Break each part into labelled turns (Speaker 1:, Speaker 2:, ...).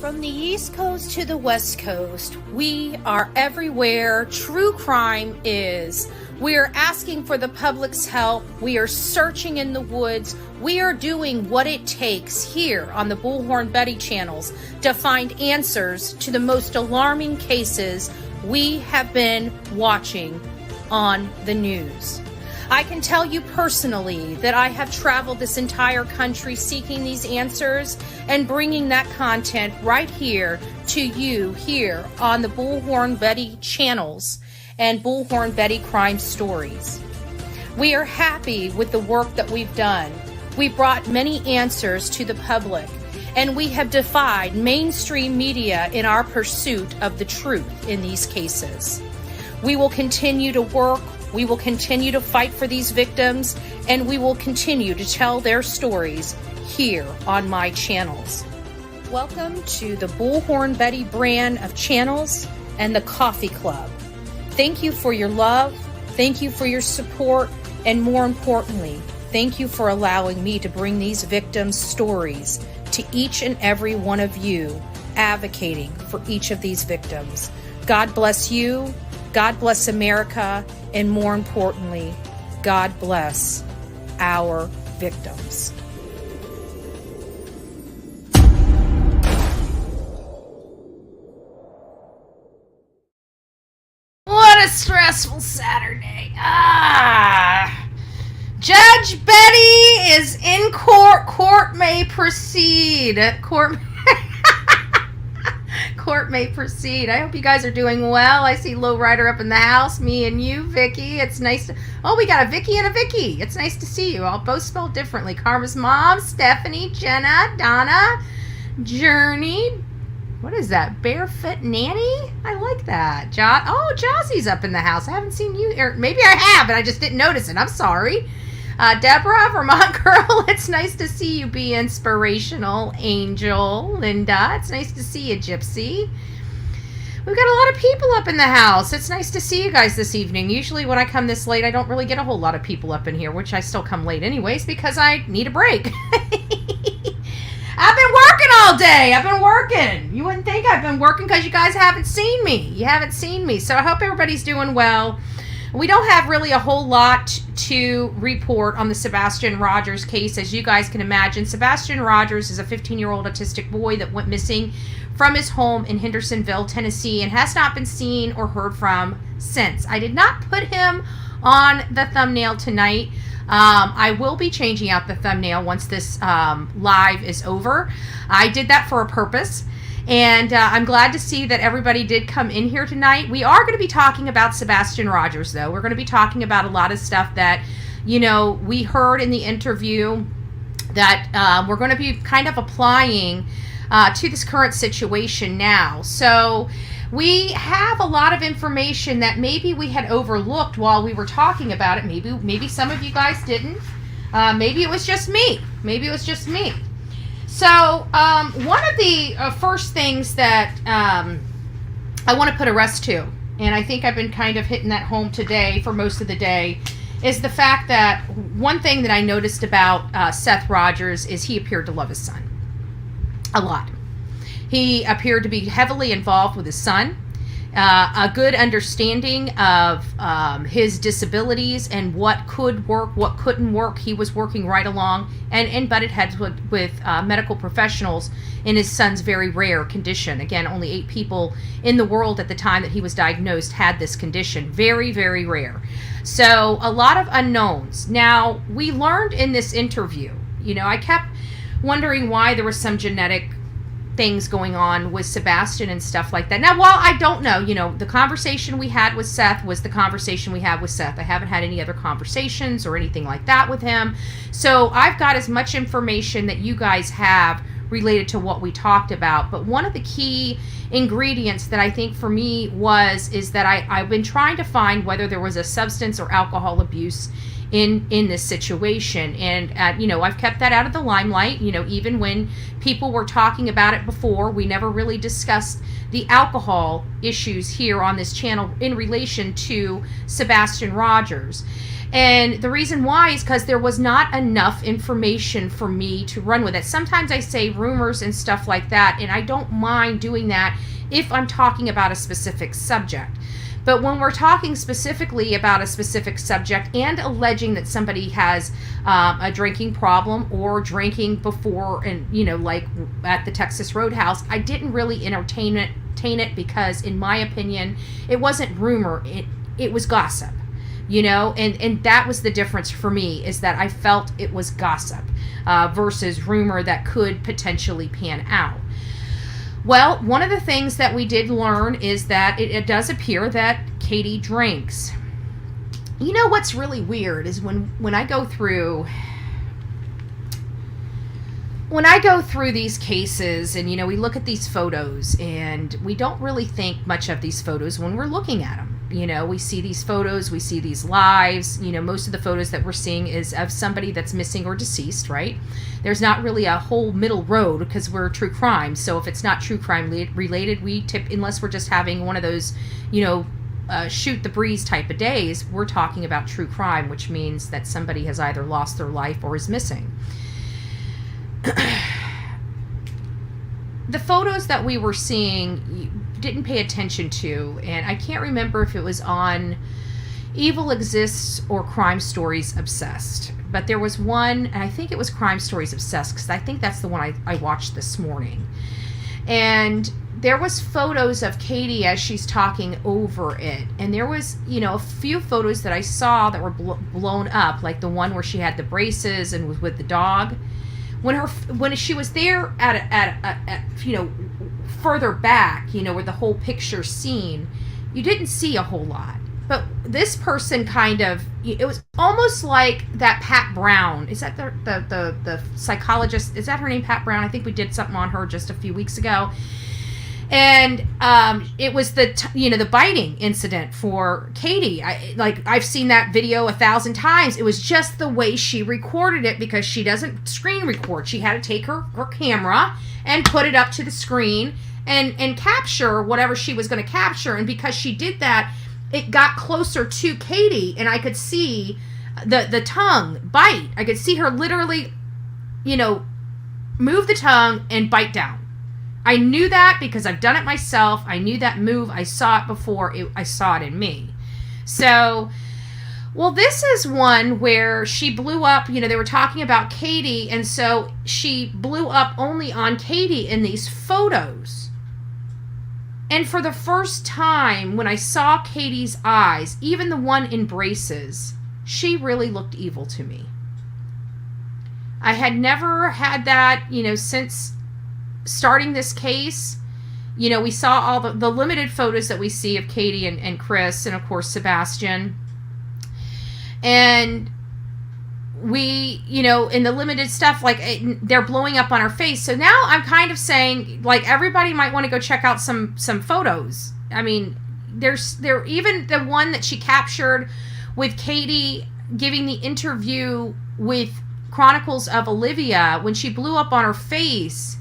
Speaker 1: From the East Coast to the West Coast, we are everywhere true crime is. We are asking for the public's help. We are searching in the woods. We are doing what it takes here on the Bullhorn Betty channels to find answers to the most alarming cases we have been watching on the news. I can tell you personally that I have traveled this entire country seeking these answers and bringing that content right here to you here on the Bullhorn Betty channels and Bullhorn Betty Crime Stories. We are happy with the work that we've done. We brought many answers to the public, and we have defied mainstream media in our pursuit of the truth in these cases. We will continue to work. We will continue to fight for these victims, and we will continue to tell their stories here on my channels. Welcome to the Bullhorn Betty brand of channels and the Coffee Club. Thank you for your love, thank you for your support, and more importantly, thank you for allowing me to bring these victims' stories to each and every one of you, advocating for each of these victims. God bless you, God bless America, and more importantly, God bless our victims. What a stressful Saturday. Judge Betty is in court. Court may proceed. Court may proceed. I hope you guys are doing well. I see Lowrider up in the house. Me and you, Vicky. It's nice to... Oh, we got a Vicky and a Vicky. It's nice to see you. All both spelled differently. Karma's mom, Stephanie, Jenna, Donna, Journey. What is that? Barefoot Nanny? I like that. Jossie's up in the house. I haven't seen you. Or maybe I have, and I just didn't notice it. I'm sorry. Deborah, Vermont girl, it's nice to see you be inspirational. Angel, Linda, it's nice to see you, Gypsy. We've got a lot of people up in the house. It's nice to see you guys this evening. Usually when I come this late, I don't really get a whole lot of people up in here, which I still come late anyways because I need a break. I've been working all day. I've been working. You wouldn't think I've been working because you guys haven't seen me. You haven't seen me. So I hope everybody's doing well. We don't have really a whole lot to report on the Sebastian Rogers case. As you guys can imagine, Sebastian Rogers is a 15-year-old autistic boy that went missing from his home in Hendersonville, Tennessee, and has not been seen or heard from since. I did not put him on the thumbnail tonight. I will be changing out the thumbnail once this live is over. I did that for a purpose. And I'm glad to see that everybody did come in here tonight. We are going to be talking about Sebastian Rogers, though. We're going to be talking about a lot of stuff that, you know, we heard in the interview that we're going to be kind of applying to this current situation now. So we have a lot of information that maybe we had overlooked while we were talking about it. Maybe some of you guys didn't. Maybe it was just me. So, one of the first things that I want to put a rest to, and I think I've been kind of hitting that home today for most of the day, is the fact that one thing that I noticed about Seth Rogers is he appeared to love his son a lot. He appeared to be heavily involved with his son, a good understanding of his disabilities and what could work, what couldn't work. He was working right along and butted heads with medical professionals in his son's very rare condition. Again, only 8 people in the world at the time that he was diagnosed had this condition. Very, very rare. So a lot of unknowns. Now, we learned in this interview, you know, I kept wondering why there was some genetic things going on with Sebastian and stuff like that. Now, while I don't know, you know, the conversation we had with Seth was the conversation we had with Seth. I haven't had any other conversations or anything like that with him. So I've got as much information that you guys have related to what we talked about. But one of the key ingredients that I think for me is that I've been trying to find whether there was a substance or alcohol abuse in this situation, and you know, I've kept that out of the limelight. You know, even when people were talking about it before, we never really discussed the alcohol issues here on this channel in relation to Sebastian Rogers. And the reason why is because there was not enough information for me to run with it. Sometimes I say rumors and stuff like that, and I don't mind doing that if I'm talking about a specific subject. But when we're talking specifically about a specific subject and alleging that somebody has a drinking problem or drinking before, and like at the Texas Roadhouse, I didn't really entertain it because, in my opinion, it wasn't rumor. It was gossip. And that was the difference for me, is that I felt it was gossip versus rumor that could potentially pan out. Well, one of the things that we did learn is that it does appear that Katie drinks. What's really weird is when I go through these cases, and we look at these photos, and we don't really think much of these photos when we're looking at them. We see these photos, we see these lives. Most of the photos that we're seeing is of somebody that's missing or deceased, right? There's not really a whole middle road because we're true crime. So if it's not true crime related, we tip, unless we're just having one of those, shoot the breeze type of days, we're talking about true crime, which means that somebody has either lost their life or is missing. The photos that we were seeing didn't pay attention to, and I can't remember if it was on Evil Exists or Crime Stories Obsessed, but there was one, and I think it was Crime Stories Obsessed, because I think that's the one I watched this morning. And there was photos of Katie as she's talking over it, and there was a few photos that I saw that were blown up, like the one where she had the braces and was with the dog. When she was there at further back, where the whole picture's seen, you didn't see a whole lot. But this person it was almost like that Pat Brown. Is that the psychologist? Is that her name, Pat Brown? I think we did something on her just a few weeks ago. And it was the biting incident for Katie. I've seen that video 1,000 times. It was just the way she recorded it, because she doesn't screen record. She had to take her camera and put it up to the screen and capture whatever she was going to capture. And because she did that, it got closer to Katie, and I could see the tongue bite. I could see her literally, move the tongue and bite down. I knew that because I've done it myself. I knew that move. I saw it before. I saw it in me. So, well, this is one where she blew up. They were talking about Katie, and so she blew up only on Katie in these photos. And for the first time, when I saw Katie's eyes, even the one in braces, she really looked evil to me. I had never had that, since starting this case. We saw all the limited photos that we see of Katie and Chris, and of course Sebastian. And we, in the limited stuff, they're blowing up on our face. So now I'm kind of saying, everybody might want to go check out some photos. I mean, there even the one that she captured with Katie giving the interview with Chronicles of Olivia, when she blew up on her face.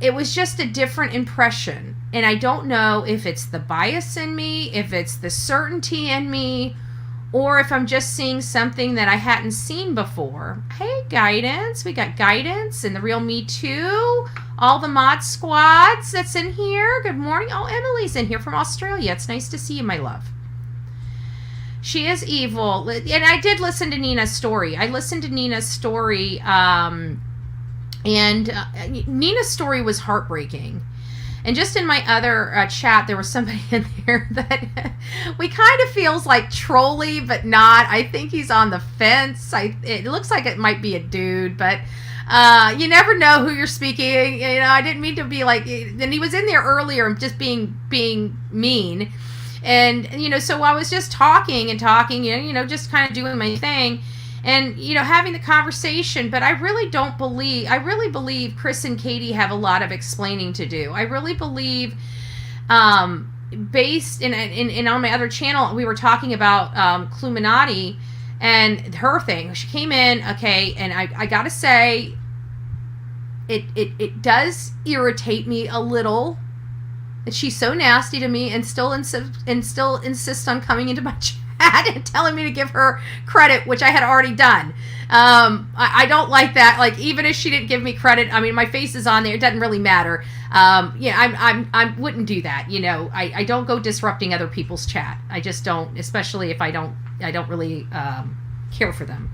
Speaker 1: It was just a different impression. And I don't know if it's the bias in me, if it's the certainty in me, or if I'm just seeing something that I hadn't seen before. Hey, Guidance. We got Guidance and the Real Me Too. All the mod squads that's in here. Good morning. Oh, Emily's in here from Australia. It's nice to see you, my love. She is evil. And I did listen to Nina's story. And Nina's story was heartbreaking. And just in my other chat, there was somebody in there that we kind of feels like trolly, but not. I think he's on the fence. It looks like it might be a dude, but you never know who you're speaking. I didn't mean to be like. And he was in there earlier, just being mean, and so I was just talking, just kind of doing my thing. And, having the conversation, but I really believe Chris and Katie have a lot of explaining to do. I really believe, based in on my other channel, we were talking about Cluminati and her thing. She came in, okay, and I gotta say, it does irritate me a little that she's so nasty to me and still insists on coming into my chat. chat and telling me to give her credit, which I had already done. I don't like that. Like, even if she didn't give me credit, I mean, my face is on there. It doesn't really matter. I wouldn't do that. I don't go disrupting other people's chat. I just don't, especially if I don't really care for them.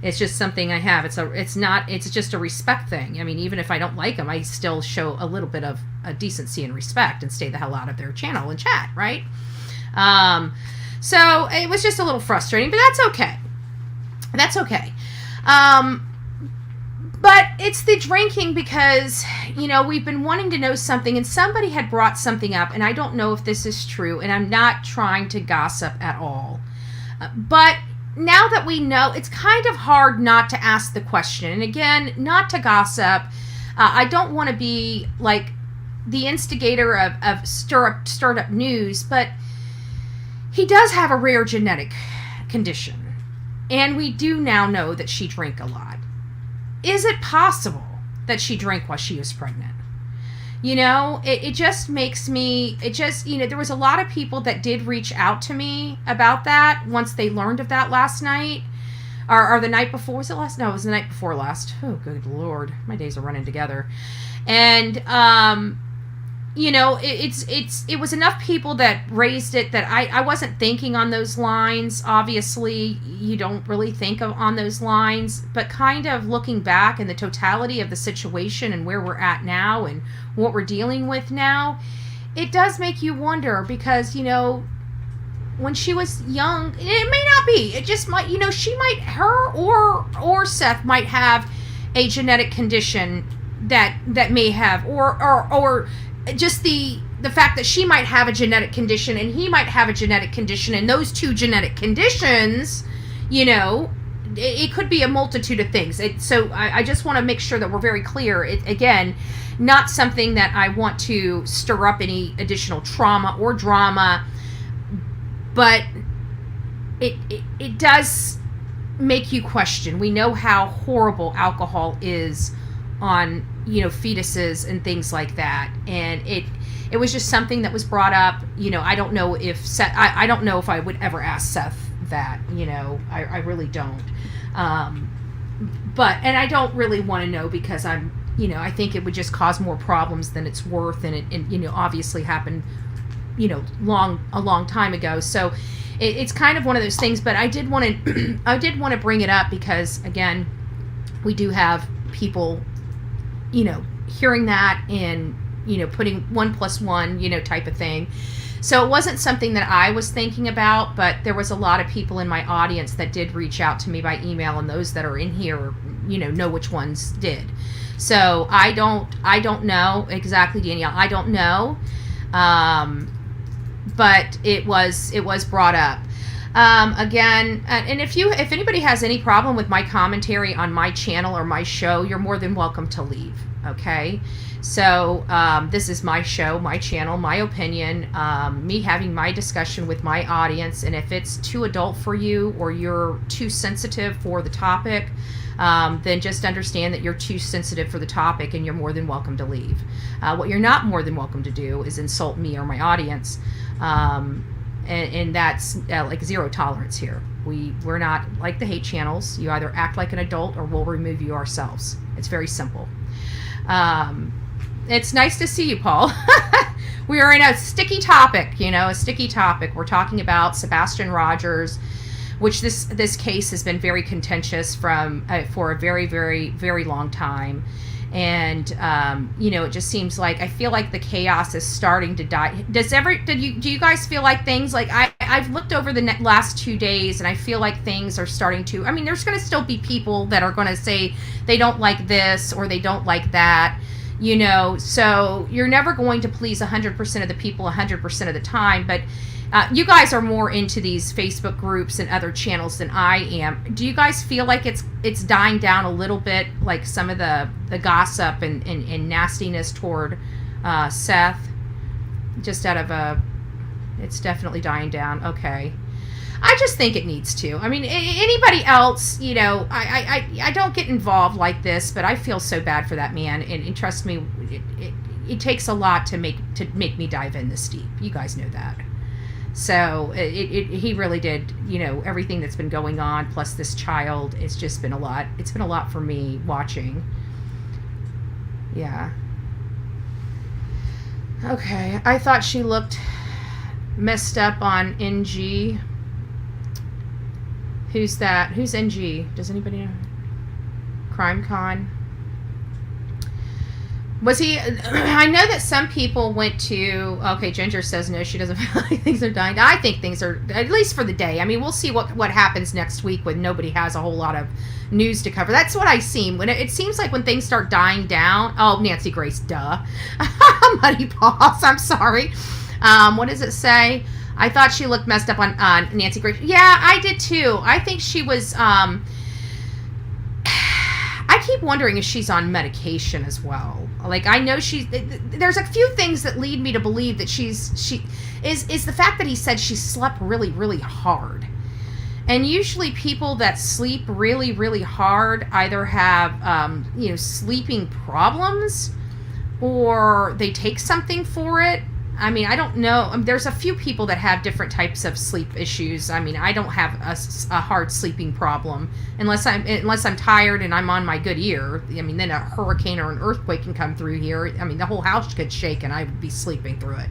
Speaker 1: It's just something I have. It's just a respect thing. I mean, even if I don't like them, I still show a little bit of a decency and respect and stay the hell out of their channel and chat, right? So it was just a little frustrating, but that's okay. That's okay. But it's the drinking because, we've been wanting to know something, and somebody had brought something up, and I don't know if this is true, and I'm not trying to gossip at all. But now that we know, it's kind of hard not to ask the question. And again, not to gossip. I don't want to be like the instigator of stirred up news, but he does have a rare genetic condition. And we do now know that she drank a lot. Is it possible that she drank while she was pregnant? It just makes me, there was a lot of people that did reach out to me about that once they learned of that last night. Or the night before. Was it last? No, it was the night before last. Oh, good Lord. My days are running together. And, it was enough people that raised it that I wasn't thinking on those lines. Obviously, you don't really think on those lines, but kind of looking back and the totality of the situation and where we're at now and what we're dealing with now, it does make you wonder because, when she was young, it may not be, it just might, her or Seth might have a genetic condition that may have, or just the fact that she might have a genetic condition and he might have a genetic condition, and those two genetic conditions, it could be a multitude of things. So I just want to make sure that we're very clear. Again, not something that I want to stir up any additional trauma or drama, but it does make you question. We know how horrible alcohol is on fetuses and things like that, and it was just something that was brought up. I don't know if Seth, I don't know if I would ever ask Seth that. I really don't. But I don't really want to know because I'm I think it would just cause more problems than it's worth, and it obviously happened a long time ago. So it's kind of one of those things. But I did want to bring it up because again, we do have people hearing that and putting 1 + 1 type of thing. So it wasn't something that I was thinking about, but there was a lot of people in my audience that did reach out to me by email, and those that are in here know which ones did. So I don't know exactly, Danielle. I don't know, but it was brought up. Again, and if anybody has any problem with my commentary on my channel or my show, you're more than welcome to leave. Okay, so this is my show, my channel, my opinion, me having my discussion with my audience, and if it's too adult for you or you're too sensitive for the topic, then just understand that you're too sensitive for the topic and you're more than welcome to leave. What you're not more than welcome to do is insult me or my audience. And that's like zero tolerance here. We're not like the hate channels. You either act like an adult or we'll remove you ourselves. It's very simple. It's nice to see you, Paul. We are in a sticky topic, a sticky topic. We're talking about Sebastian Rogers, which this case has been very contentious for a very, very, very long time. And it just seems like I feel like the chaos is starting to die. Do you guys feel like things like I've looked over the last 2 days and I feel like things are starting to, I mean, there's going to still be people that are going to say they don't like this or they don't like that, so you're never going to please 100% of the people 100% of the time. But you guys are more into these Facebook groups and other channels than I am. Do you guys feel like it's dying down a little bit, like some of the gossip and nastiness toward Seth? Just out of it's definitely dying down. Okay. I just think it needs to. I mean, anybody else, I don't get involved like this, but I feel so bad for that man. And trust me, it takes a lot to make me dive in this deep. You guys know that. So he really did, everything that's been going on, plus this child, it's just been a lot. It's been a lot for me watching. Yeah. Okay, I thought she looked messed up on NG. Who's that? Who's NG? Does anybody know? Crime Con. Was he? I know that some people went to. Okay, Ginger says no. She doesn't feel like things are dying. I think things are, at least for the day. I mean, we'll see what happens next week when nobody has a whole lot of news to cover. That's what I seen. When it seems like when things start dying down. Oh, Nancy Grace, duh. Muddy Paws. I'm sorry. What does it say? I thought she looked messed up on Nancy Grace. Yeah, I did too. I think she was. I keep wondering if she's on medication as well. Like, I know there's a few things that lead me to believe that she is the fact that he said she slept really, really hard. And usually people that sleep really, really hard either have, sleeping problems or they take something for it. I mean, I don't know. There's a few people that have different types of sleep issues. I mean, I don't have a hard sleeping problem unless I'm tired and I'm on my good ear. I mean, then a hurricane or an earthquake can come through here. I mean, the whole house could shake and I would be sleeping through it.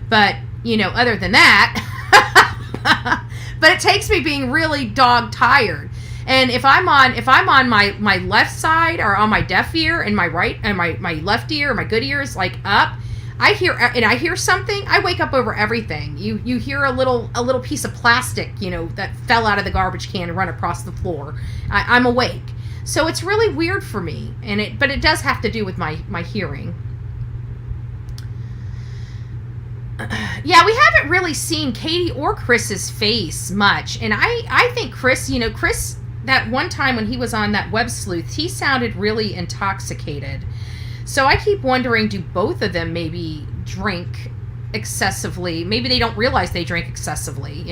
Speaker 1: But, other than that, but it takes me being really dog tired. And if I'm on my left side or on my deaf ear and my right and my left ear, my good ear is like up, I hear something, I wake up over everything. You hear a little piece of plastic, that fell out of the garbage can and run across the floor. I'm awake. So it's really weird for me. But it does have to do with my hearing. Yeah, we haven't really seen Katie or Chris's face much. And I think Chris, Chris, that one time when he was on that Web Sleuth, he sounded really intoxicated. So I keep wondering, do both of them maybe drink excessively? Maybe they don't realize they drink excessively,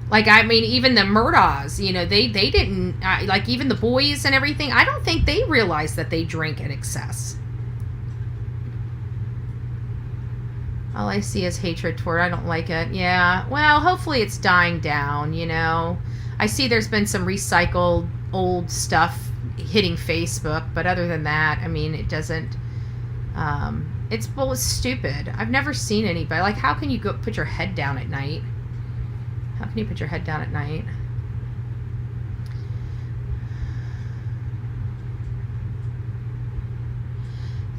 Speaker 1: Like, I mean, even the Murdaws, they didn't, like, even the boys and everything, I don't think they realize that they drink in excess. All I see is hatred toward, I don't like it. Yeah, well, hopefully it's dying down, I see there's been some recycled old stuff hitting Facebook, but other than that, I mean, it doesn't, it's stupid. I've never seen anybody, like, how can you go put your head down at night? How can you put your head down at night?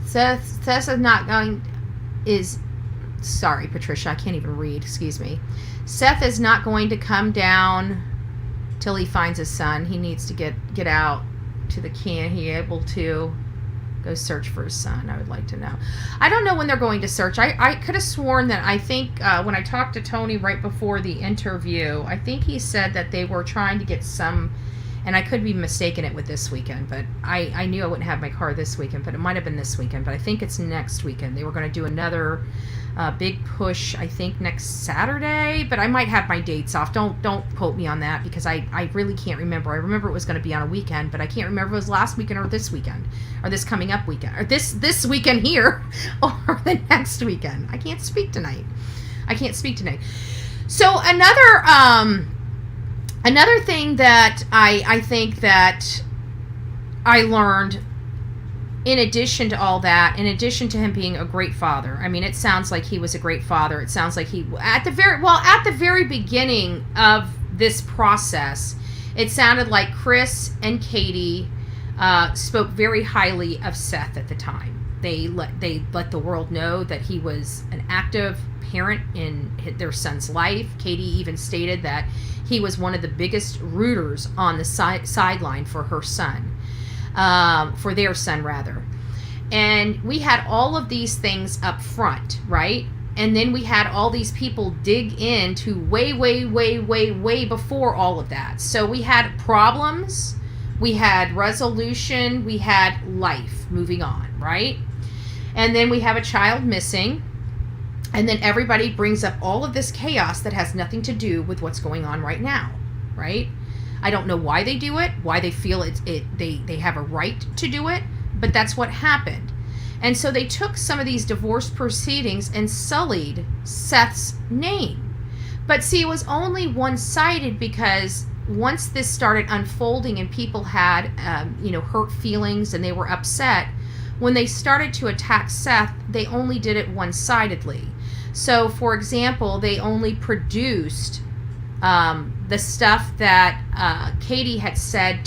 Speaker 1: Seth is not going, sorry, Patricia, I can't even read, excuse me. Seth is not going to come down till he finds his son. He needs to get out to the can. He able to go search for his son. I would like to know. I don't know when they're going to search. I could have sworn that I think when I talked to Tony right before the interview, I think he said that they were trying to get some, and I could be mistaken it with this weekend, but I knew I wouldn't have my car this weekend, but it might have been this weekend, but I think it's next weekend. They were going to do another big push, I think next Saturday, but I might have my dates off. Don't quote me on that because I really can't remember. I remember it was going to be on a weekend, but I can't remember if it was last weekend or this weekend or this coming up weekend or this weekend here or the next weekend. I can't speak tonight. So another thing that I think that I learned, in addition to all that, in addition to him being a great father, I mean, it sounds like he was a great father. It sounds like he, at the very beginning of this process, it sounded like Chris and Katie spoke very highly of Seth at the time. They let the world know that he was an active parent in their son's life. Katie even stated that he was one of the biggest rooters on the sideline for her son. For their son, rather. And we had all of these things up front, right? And then we had all these people dig into way before all of that. So we had problems, we had resolution, we had life moving on, right? And then we have a child missing. And then everybody brings up all of this chaos that has nothing to do with what's going on right now, right? I don't know why they do it, why they feel they have a right to do it, but that's what happened. And so they took some of these divorce proceedings and sullied Seth's name. But see, it was only one-sided, because once this started unfolding and people had, hurt feelings and they were upset, when they started to attack Seth, they only did it one-sidedly. So, for example, they only produced the stuff that Katie had said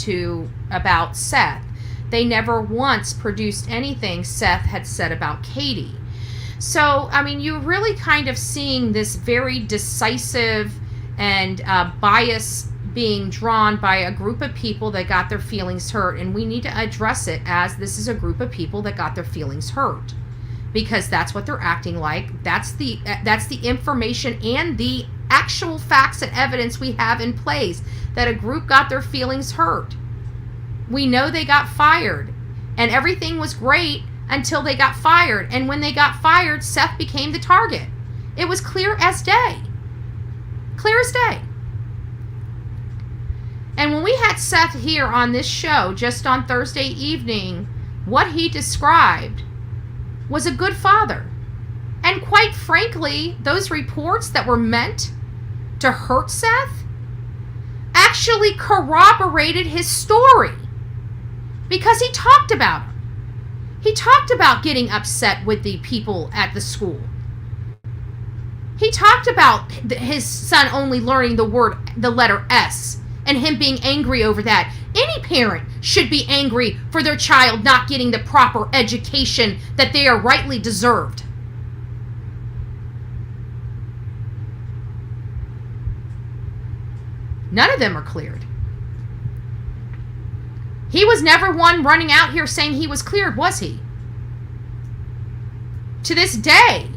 Speaker 1: about Seth. They never once produced anything Seth had said about Katie. So, I mean, you're really kind of seeing this very decisive and bias being drawn by a group of people that got their feelings hurt. And we need to address it as this is a group of people that got their feelings hurt. Because that's what they're acting like. That's the information and the actual facts and evidence we have in place, that a group got their feelings hurt. We know they got fired, and everything was great until they got fired. And when they got fired, Seth became the target. It was clear as day. Clear as day. And when we had Seth here on this show just on Thursday evening, what he described was a good father. And quite frankly, those reports that were meant to hurt Seth actually corroborated his story, because he talked about him. He talked about getting upset with the people at the school. He talked about his son only learning the letter S, and him being angry over that. Any parent should be angry for their child not getting the proper education that they are rightly deserved. None of them are cleared. He was never one running out here saying he was cleared, was he? To this day,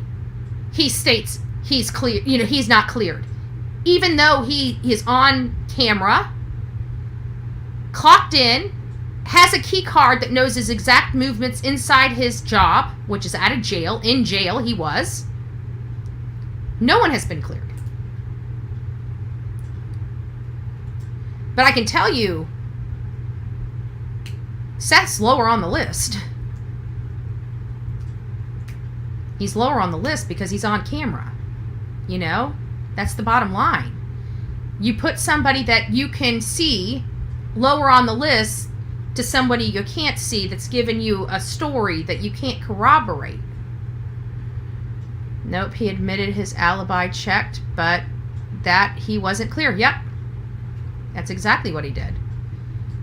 Speaker 1: he states he's clear. He's not cleared. Even though he is on camera, clocked in, has a key card that knows his exact movements inside his job, which is out of jail. In jail he was. No one has been cleared. But I can tell you, Seth's lower on the list. He's lower on the list because he's on camera. That's the bottom line. You put somebody that you can see lower on the list to somebody you can't see that's giving you a story that you can't corroborate. Nope, he admitted his alibi checked, but that he wasn't clear. Yep, that's exactly what he did.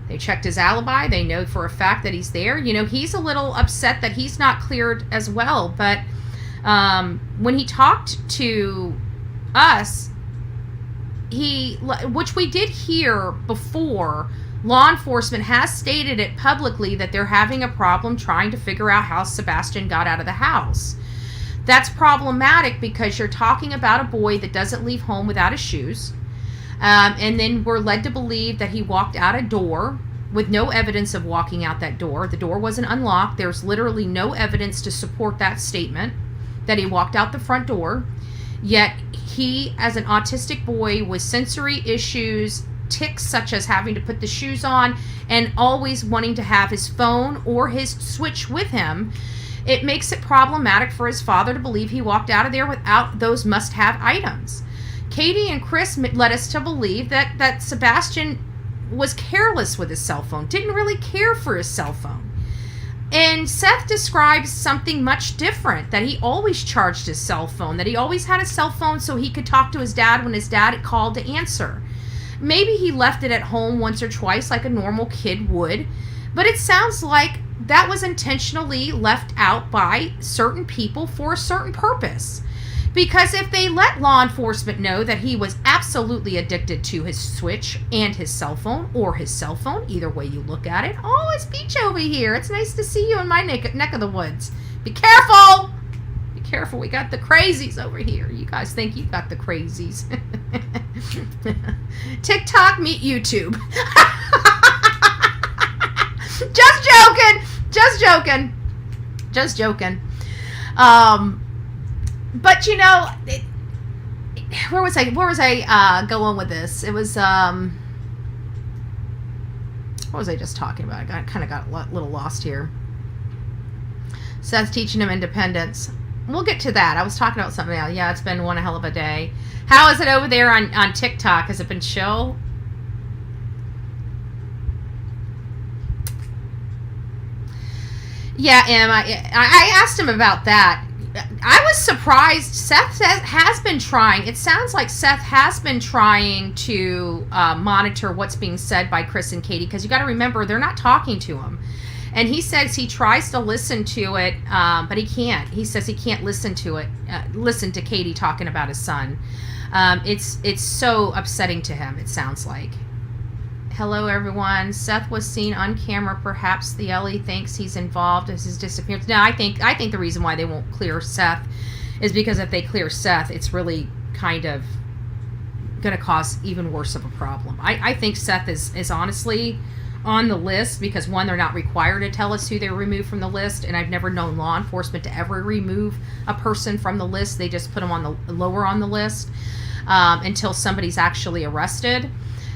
Speaker 1: They checked his alibi. They know for a fact that he's there. He's a little upset that he's not cleared as well, but when he talked to us, which we did hear before, law enforcement has stated it publicly that they're having a problem trying to figure out how Sebastian got out of the house. That's problematic because you're talking about a boy that doesn't leave home without his shoes. And then we're led to believe that he walked out a door with no evidence of walking out that door. The door wasn't unlocked. There's literally no evidence to support that statement, that he walked out the front door. Yet he, as an autistic boy with sensory issues, tics such as having to put the shoes on and always wanting to have his phone or his switch with him, it makes it problematic for his father to believe he walked out of there without those must-have items. Katie and Chris led us to believe that Sebastian was careless with his cell phone, didn't really care for his cell phone. And Seth describes something much different, that he always charged his cell phone, that he always had a cell phone so he could talk to his dad when his dad called to answer. Maybe he left it at home once or twice like a normal kid would, but it sounds like that was intentionally left out by certain people for a certain purpose. Because if they let law enforcement know that he was absolutely addicted to his switch and his cell phone, or his cell phone, either way you look at it, oh, it's Peach over here. It's nice to see you in my neck of the woods. Be careful! Be careful, we got the crazies over here. You guys think you got the crazies. TikTok, meet YouTube. Just joking! Just joking. Just joking. But where was I going with this? It was what was I just talking about? I kind of got a little lost here. Seth's teaching him independence. We'll get to that. I was talking about something else. Yeah, it's been one hell of a day. How is it over there on TikTok? Has it been chill? Yeah, Em, I asked him about that. I was surprised. Seth has been trying. It sounds like Seth has been trying to monitor what's being said by Chris and Katie, because you got to remember, they're not talking to him. And he says he tries to listen to it, but he can't. He says he can't listen to it, listen to Katie talking about his son. It's so upsetting to him, it sounds like. Hello, everyone. Seth was seen on camera. Perhaps the Ellie thinks he's involved as his disappearance. No, I think the reason why they won't clear Seth is because if they clear Seth, it's really kind of going to cause even worse of a problem. I think Seth is honestly on the list because, one, they're not required to tell us who they removed from the list, and I've never known law enforcement to ever remove a person from the list. They just put them on the lower on the list until somebody's actually arrested.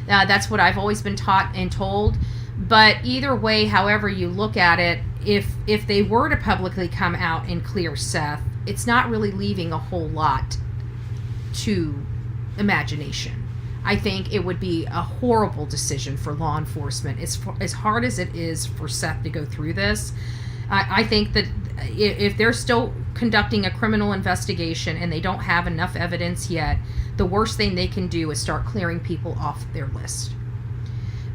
Speaker 1: That's what I've always been taught and told. But either way, however you look at it, if they were to publicly come out and clear Seth, it's not really leaving a whole lot to imagination. I think it would be a horrible decision for law enforcement. As hard as it is for Seth to go through this, I think that if they're still conducting a criminal investigation and they don't have enough evidence yet, the worst thing they can do is start clearing people off their list.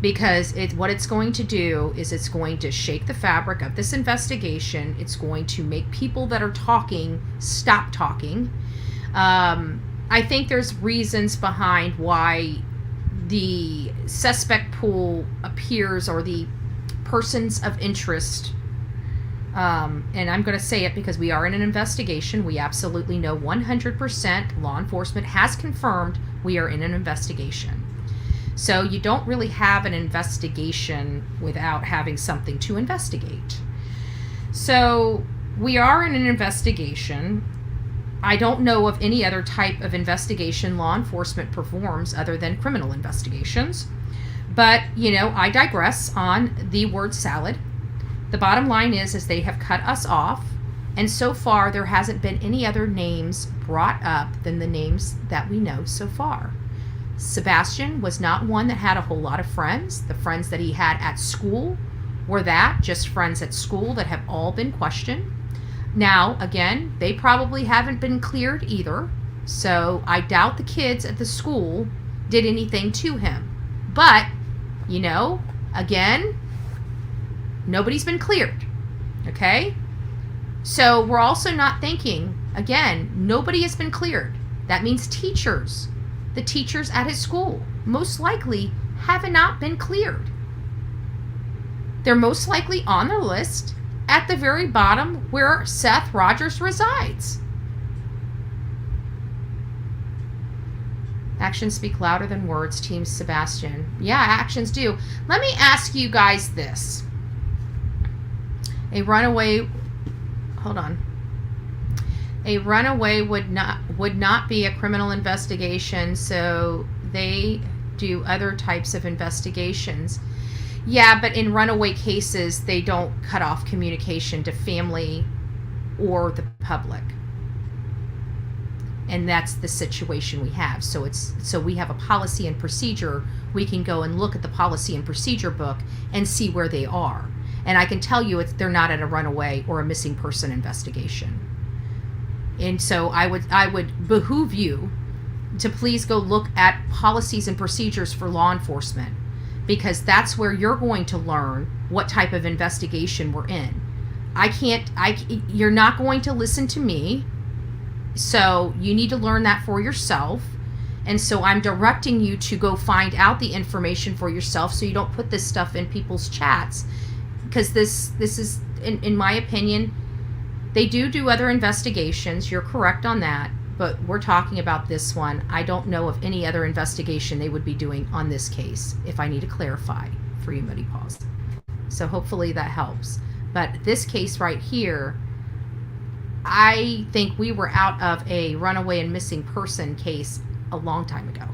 Speaker 1: Because what it's going to do is it's going to shake the fabric of this investigation. It's going to make people that are talking stop talking. I think there's reasons behind why the suspect pool appears, or the persons of interest, and I'm going to say it because we are in an investigation. We absolutely know 100% law enforcement has confirmed we are in an investigation. So you don't really have an investigation without having something to investigate. So we are in an investigation. I don't know of any other type of investigation law enforcement performs other than criminal investigations. But, I digress on the word salad. The bottom line is they have cut us off, and so far there hasn't been any other names brought up than the names that we know so far. Sebastian was not one that had a whole lot of friends. The friends that he had at school were just friends at school that have all been questioned. Now, again, they probably haven't been cleared either, so I doubt the kids at the school did anything to him. But, again, nobody's been cleared, okay? So we're also not thinking, again, nobody has been cleared. That means teachers, the teachers at his school, most likely have not been cleared. They're most likely on the list at the very bottom where Seth Rogers resides. Actions speak louder than words, Team Sebastian. Yeah, actions do. Let me ask you guys this. A runaway would not be a criminal investigation, so they do other types of investigations. Yeah, but in runaway cases, they don't cut off communication to family or the public. And that's the situation we have. So we have a policy and procedure. We can go and look at the policy and procedure book and see where they are. And I can tell you they're not at a runaway or a missing person investigation. And so I would behoove you to please go look at policies and procedures for law enforcement, because that's where you're going to learn what type of investigation we're in. You're not going to listen to me, so you need to learn that for yourself. And so I'm directing you to go find out the information for yourself so you don't put this stuff in people's chats, because this is, in my opinion, they do other investigations. You're correct on that. But we're talking about this one. I don't know of any other investigation they would be doing on this case, if I need to clarify for you, Muddy Paws. So hopefully that helps. But this case right here, I think we were out of a runaway and missing person case a long time ago.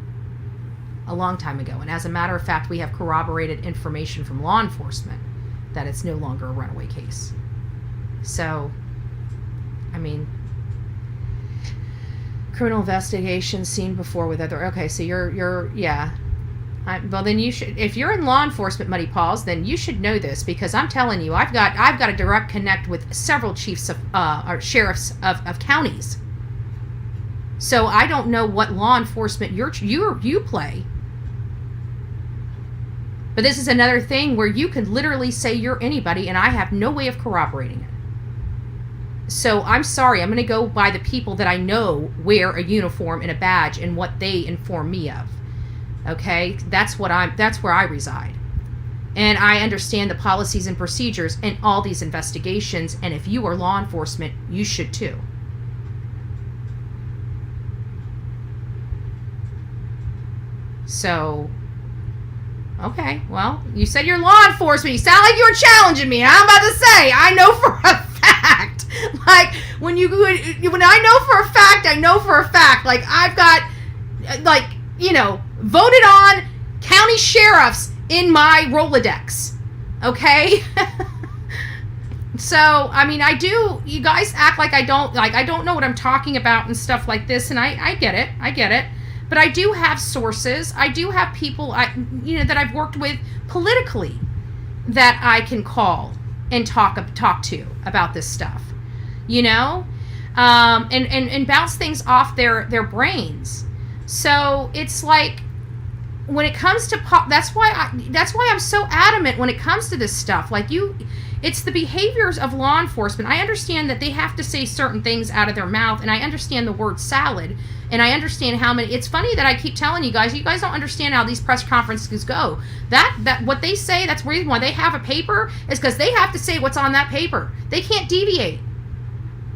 Speaker 1: A long time ago. And as a matter of fact, we have corroborated information from law enforcement that it's no longer a runaway case. So I mean, criminal investigation seen before with other. Okay, so you're yeah. Well, then you should. If you're in law enforcement, Muddy Paws, then you should know this, because I'm telling you, I've got a direct connect with several chiefs of or sheriffs of counties. So I don't know what law enforcement you play. But this is another thing where you could literally say you're anybody, and I have no way of corroborating it. So I'm sorry, I'm going to go by the people that I know wear a uniform and a badge and what they inform me of. Okay? That's where I reside. And I understand the policies and procedures in all these investigations, and if you are law enforcement, you should too. So, okay, well, you said you're law enforcement. You sound like you were challenging me. I'm about to say, I know for a fact. Like, when I know for a fact, I know for a fact. Like, I've got, like, you know, voted on county sheriffs in my Rolodex. Okay? So, I mean, you guys act like I don't know what I'm talking about and stuff like this, and I get it. But I do have sources. I do have people, that I've worked with politically that I can call and talk to about this stuff, and bounce things off their brains. So it's like, when it comes to that's why I'm so adamant when it comes to this stuff. Like, it's the behaviors of law enforcement. I understand that they have to say certain things out of their mouth, and I understand the word salad, and I understand how many. It's funny that I keep telling you guys don't understand how these press conferences go. That what they say, that's the reason why they have a paper, is because they have to say what's on that paper. They can't deviate.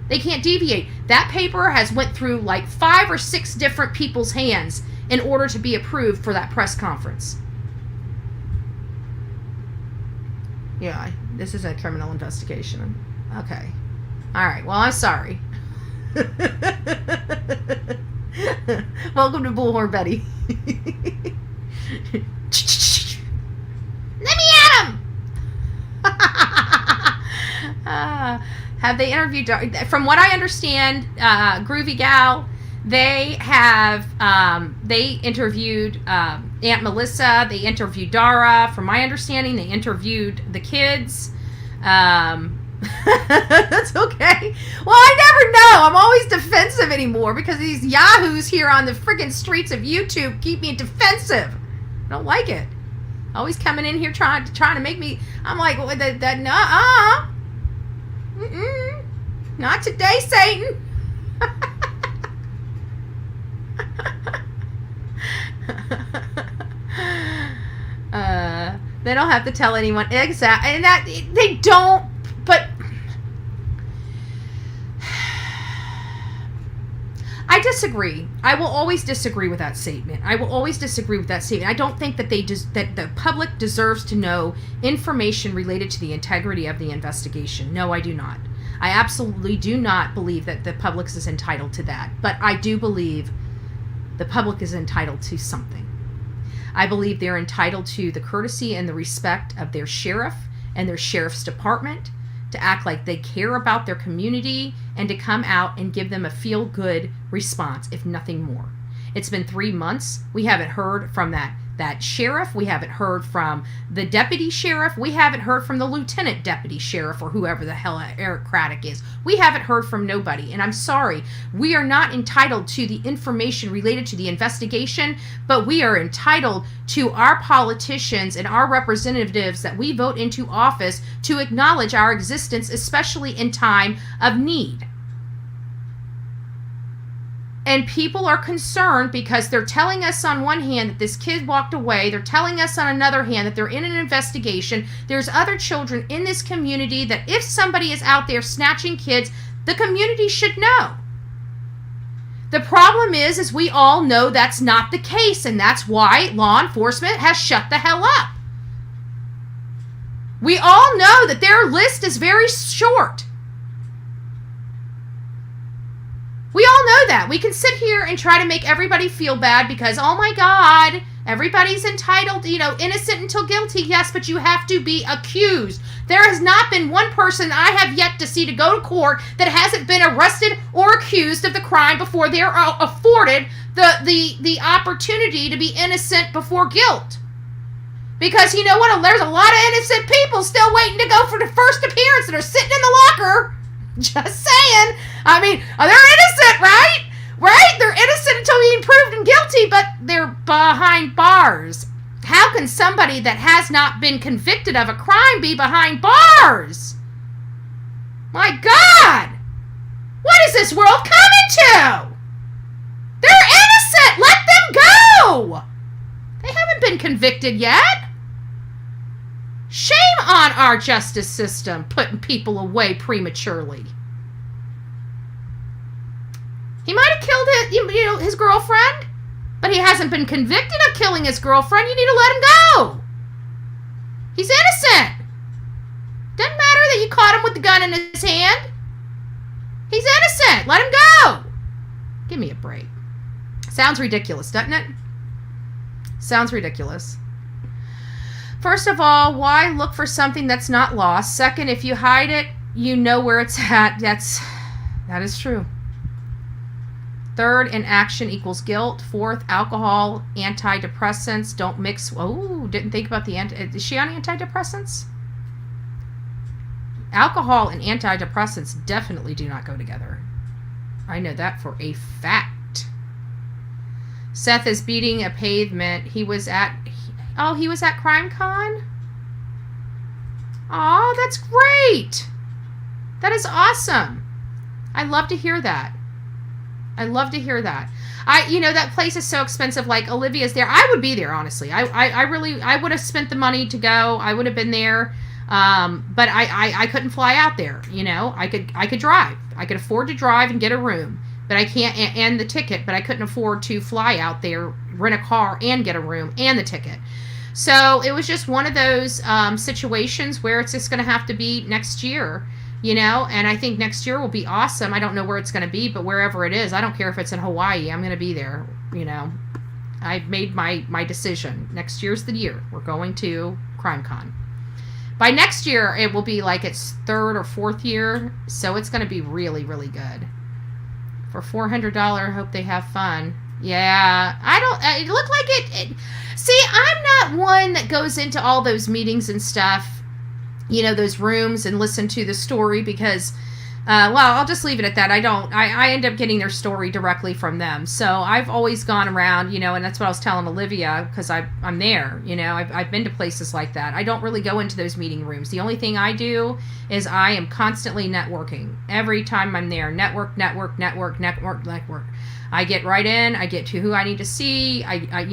Speaker 1: That paper has went through like 5 or 6 different people's hands in order to be approved for that press conference. Yeah, this is a criminal investigation. Okay. All right. Well, I'm sorry. Welcome to Bullhorn Betty. Let me at him! Have they interviewed... From what I understand, Groovy Gal, they have... they interviewed Aunt Melissa. They interviewed Dara. From my understanding, they interviewed the kids. That's okay. Well, I never know. I'm always defensive anymore because these yahoos here on the friggin' streets of YouTube keep me defensive. I don't like it. Always coming in here trying to make me. I'm like, well, not today, Satan. They don't have to tell anyone exactly, and that they don't. But I disagree. I will always disagree with that statement. I don't think that that the public deserves to know information related to the integrity of the investigation. No, I do not. I absolutely do not believe that the public is entitled to that. But I do believe the public is entitled to something. I believe they're entitled to the courtesy and the respect of their sheriff and their sheriff's department, to act like they care about their community and to come out and give them a feel-good response, if nothing more. It's been 3 months. We haven't heard from that sheriff. We haven't heard from the deputy sheriff. We haven't heard from the lieutenant deputy sheriff, or whoever the hell Eric Craddock is. We haven't heard from nobody. And I'm sorry, we are not entitled to the information related to the investigation, but we are entitled to our politicians and our representatives that we vote into office to acknowledge our existence, especially in time of need. And people are concerned because they're telling us on one hand that this kid walked away. They're telling us on another hand that they're in an investigation. There's other children in this community that if somebody is out there snatching kids, the community should know. The problem is we all know that's not the case, and that's why law enforcement has shut the hell up. We all know that their list is very short. We all know that. We can sit here and try to make everybody feel bad because, oh my God, Everybody's entitled, innocent until guilty, yes, but you have to be accused. There has not been one person I have yet to see to go to court that hasn't been arrested or accused of the crime before they're afforded the opportunity to be innocent before guilt. Because you know what? There's a lot of innocent people still waiting to go for the first appearance that are sitting in the locker. Just saying. I mean, they're innocent, right? Right? They're innocent until being proven guilty, but they're behind bars. How can somebody that has not been convicted of a crime be behind bars? My God! What is this world coming to? They're innocent! Let them go! They haven't been convicted yet. Shame on our justice system, putting people away prematurely. He might have killed his girlfriend, but he hasn't been convicted of killing his girlfriend. You need to let him go. He's innocent. Doesn't matter that you caught him with the gun in his hand. He's innocent. Let him go. Give me a break. Sounds ridiculous, doesn't it? Sounds ridiculous. First of all, why look for something that's not lost? Second, if you hide it, you know where it's at. That is true. Third, inaction equals guilt. Fourth, alcohol, antidepressants don't mix. Oh, didn't think about is she on antidepressants? Alcohol and antidepressants definitely do not go together. I know that for a fact. Seth is beating a pavement. He was at CrimeCon? Oh, that's great. That is awesome. I love to hear that. That place is so expensive. Like, Olivia's there. I would be there, honestly. I would have spent the money to go. I would have been there. But I couldn't fly out there. I could drive. I could afford to drive and get a room, but I can't, and the ticket, but I couldn't afford to fly out there, rent a car and get a room and the ticket. So it was just one of those situations where it's just going to have to be next year. And I think next year will be awesome. I don't know where it's going to be, but wherever it is, I don't care if it's in Hawaii, I'm going to be there. I've made my decision. Next year's the year. We're going to CrimeCon. By next year, it will be like its third or fourth year, so it's going to be really, really good. For $400, hope they have fun. Yeah, it looked like it. See, I'm not one that goes into all those meetings and stuff, those rooms, and listen to the story because, I'll just leave it at that. I end up getting their story directly from them. So I've always gone around, and that's what I was telling Olivia, because I'm there, I've been to places like that. I don't really go into those meeting rooms. The only thing I do is I am constantly networking. Every time I'm there, network. I get right in, I get to who I need to see, I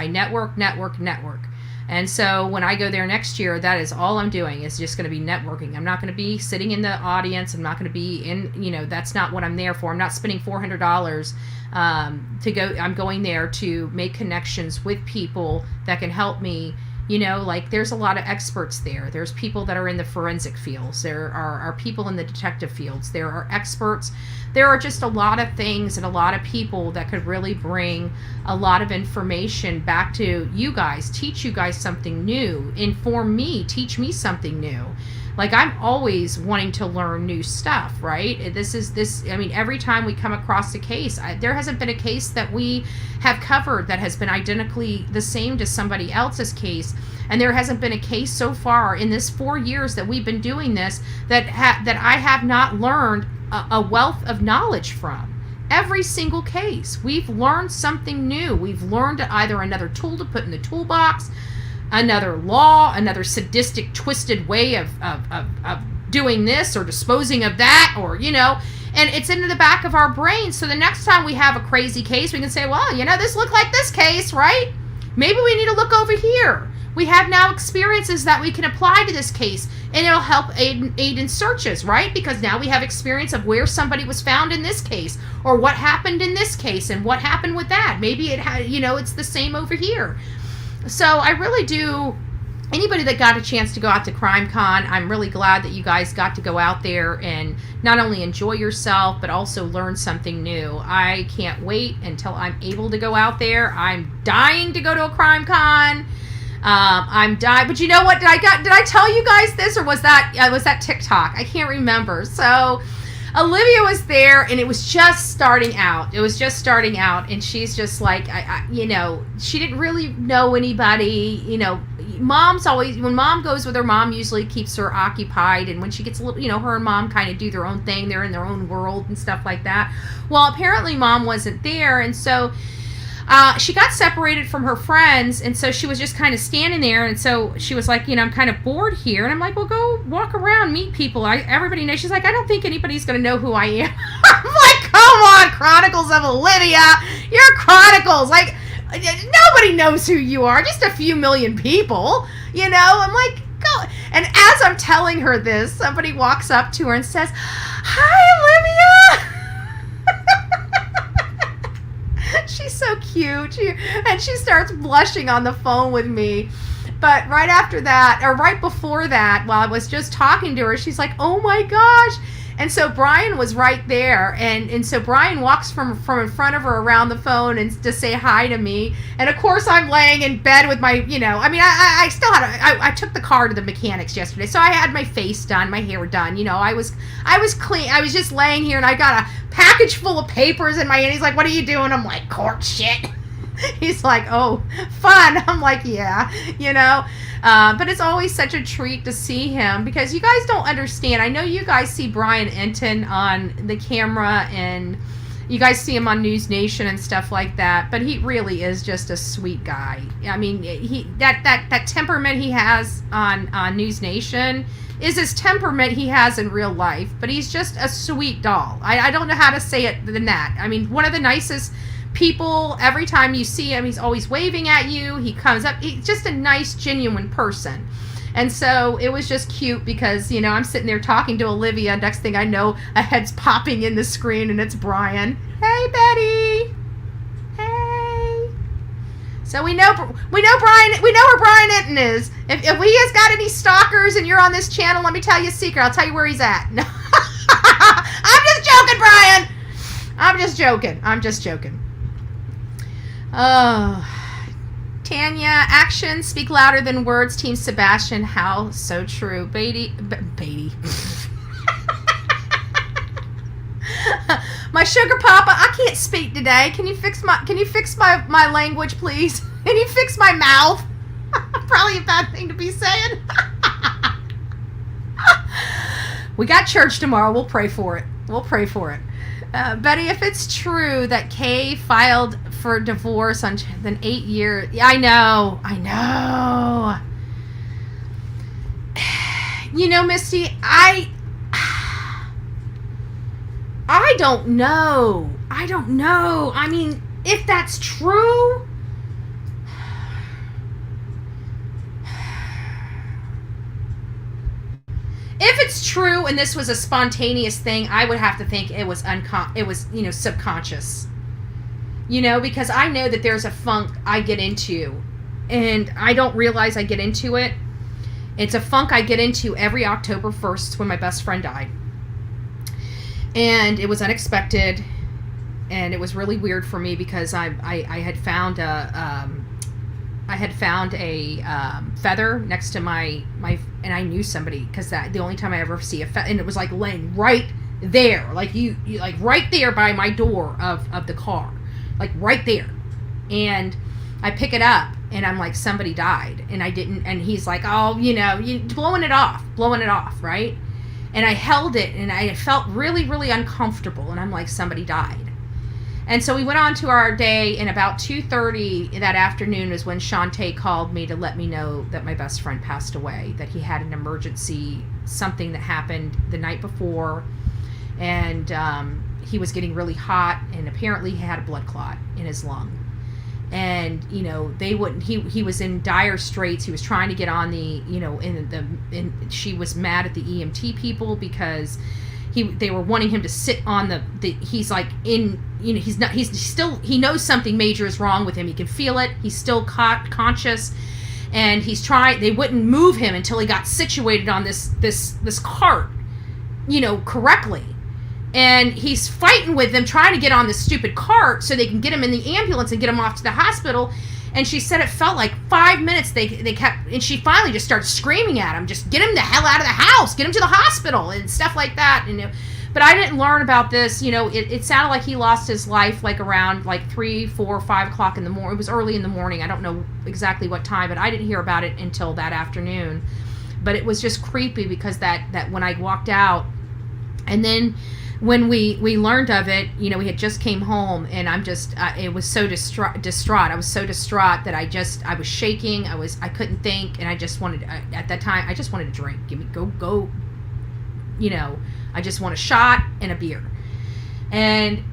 Speaker 1: network. And so when I go there next year, that is all I'm doing, is just going to be networking. I'm not going to be sitting in the audience. I'm not going to be in, that's not what I'm there for. I'm not spending $400 to go. I'm going there to make connections with people that can help me. There's a lot of experts there. There's people that are in the forensic fields. There are people in the detective fields. There are experts. There are just a lot of things and a lot of people that could really bring a lot of information back to you guys, teach you guys something new, inform me, teach me something new. Like, I'm always wanting to learn new stuff, right? Every time we come across a case, there hasn't been a case that we have covered that has been identically the same to somebody else's case. And there hasn't been a case so far in this 4 years that we've been doing this that I have not learned a wealth of knowledge from. Every single case, we've learned something new. We've learned either another tool to put in the toolbox, another law, another sadistic, twisted way of doing this or disposing of that, or, and it's in the back of our brain. So the next time we have a crazy case, we can say, well, this looked like this case, right? Maybe we need to look over here. We have now experiences that we can apply to this case, and it'll help aid in searches, right? Because now we have experience of where somebody was found in this case, or what happened in this case, and what happened with that. Maybe it's the same over here. So I really do anybody that got a chance to go out to CrimeCon, I'm really glad that you guys got to go out there and not only enjoy yourself, but also learn something new. I can't wait until I'm able to go out there. I'm dying to go to a CrimeCon. I'm dying, but you know what? Did I tell you guys this, or was that TikTok? I can't remember. So Olivia was there, and it was just starting out. And she's just like, she didn't really know anybody. Mom's always, when mom goes with her, mom usually keeps her occupied, and when she gets a little, her and mom kind of do their own thing. They're in their own world and stuff like that. Well, apparently mom wasn't there, and so she got separated from her friends, and so she was just kind of standing there, and so she was like, I'm kind of bored here, and I'm like, well, go walk around, meet people. Everybody knows. She's like, I don't think anybody's going to know who I am. I'm like, come on, Chronicles of Olivia. You're Chronicles. Like, nobody knows who you are. Just a few million people, I'm like, go. And as I'm telling her this, somebody walks up to her and says, hi, Olivia. She's so cute. And she starts blushing on the phone with me. But right after that, or right before that, while I was just talking to her, she's like, oh my gosh. And so Brian was right there. And so Brian walks from in front of her around the phone and to say hi to me. And of course I'm laying in bed with my, I still had, I took the car to the mechanics yesterday. So I had my face done, my hair done. I was clean. I was just laying here, and I got a package full of papers in my hand. He's like, what are you doing? I'm like, court shit. He's like, oh, fun. I'm like, yeah, but it's always such a treat to see him, because you guys don't understand. I know you guys see Brian Enton on the camera, and you guys see him on News Nation and stuff like that, but he really is just a sweet guy. I mean, that temperament he has on News Nation is his temperament he has in real life, but he's just a sweet doll. I don't know how to say it than that. I mean, one of the nicest people. Every time you see him, he's always waving at you. He comes up. He's just a nice, genuine person. And so it was just cute because, I'm sitting there talking to Olivia. Next thing I know, a head's popping in the screen, and it's Brian. Hey, Betty. Hey. So we know Brian. We know where Brian Enton is. If he has got any stalkers and you're on this channel, let me tell you a secret. I'll tell you where he's at. No. I'm just joking, Brian. I'm just joking. Oh, Tanya, actions speak louder than words. Team Sebastian, how so true. Beatty. My sugar papa, I can't speak today. Can you fix my language, please? Can you fix my mouth? Probably a bad thing to be saying. We got church tomorrow. We'll pray for it. Betty, if it's true that Kay filed for divorce on then 8 years, yeah, I know. Misty, I don't know. I mean, if that's true, if it's true and this was a spontaneous thing, I would have to think it was subconscious. Because I know that there's a funk I get into, and I don't realize I get into it. It's a funk I get into every October 1st when my best friend died. And it was unexpected, and it was really weird for me because I had found a feather next to my and I knew somebody, because the only time I ever see a feather, and it was like laying right there, like you like right there by my door of the car, like right there. And I pick it up, and I'm like, somebody died, and I didn't. And he's like, oh, you blowing it off, right? And I held it, and I felt really, really uncomfortable, and I'm like, somebody died. And so we went on to our day, and about 2:30 that afternoon is when Shantae called me to let me know that my best friend passed away, that he had an emergency, something that happened the night before, and he was getting really hot, and apparently he had a blood clot in his lung. And, they wouldn't, he was in dire straits. He was trying to get on she was mad at the EMT people because they were wanting him to sit on he's like he knows something major is wrong with him. He can feel it. He's still conscious. and they wouldn't move him until he got situated on this cart, correctly. And he's fighting with them, trying to get on this stupid cart so they can get him in the ambulance and get him off to the hospital. And she said it felt like 5 minutes they kept, and she finally just started screaming at him, just get him the hell out of the house, get him to the hospital and stuff like that. But I didn't learn about this. It sounded like he lost his life like around like 3, 4, 5 o'clock in the morning. It was early in the morning. I don't know exactly what time, but I didn't hear about it until that afternoon. But it was just creepy because that when I walked out, and then when we learned of it, we had just came home, and it was so distraught. I was so distraught that I was shaking. I couldn't think, and I just wanted, at that time, I just wanted a drink. Give me, go, I just want a shot and a beer. And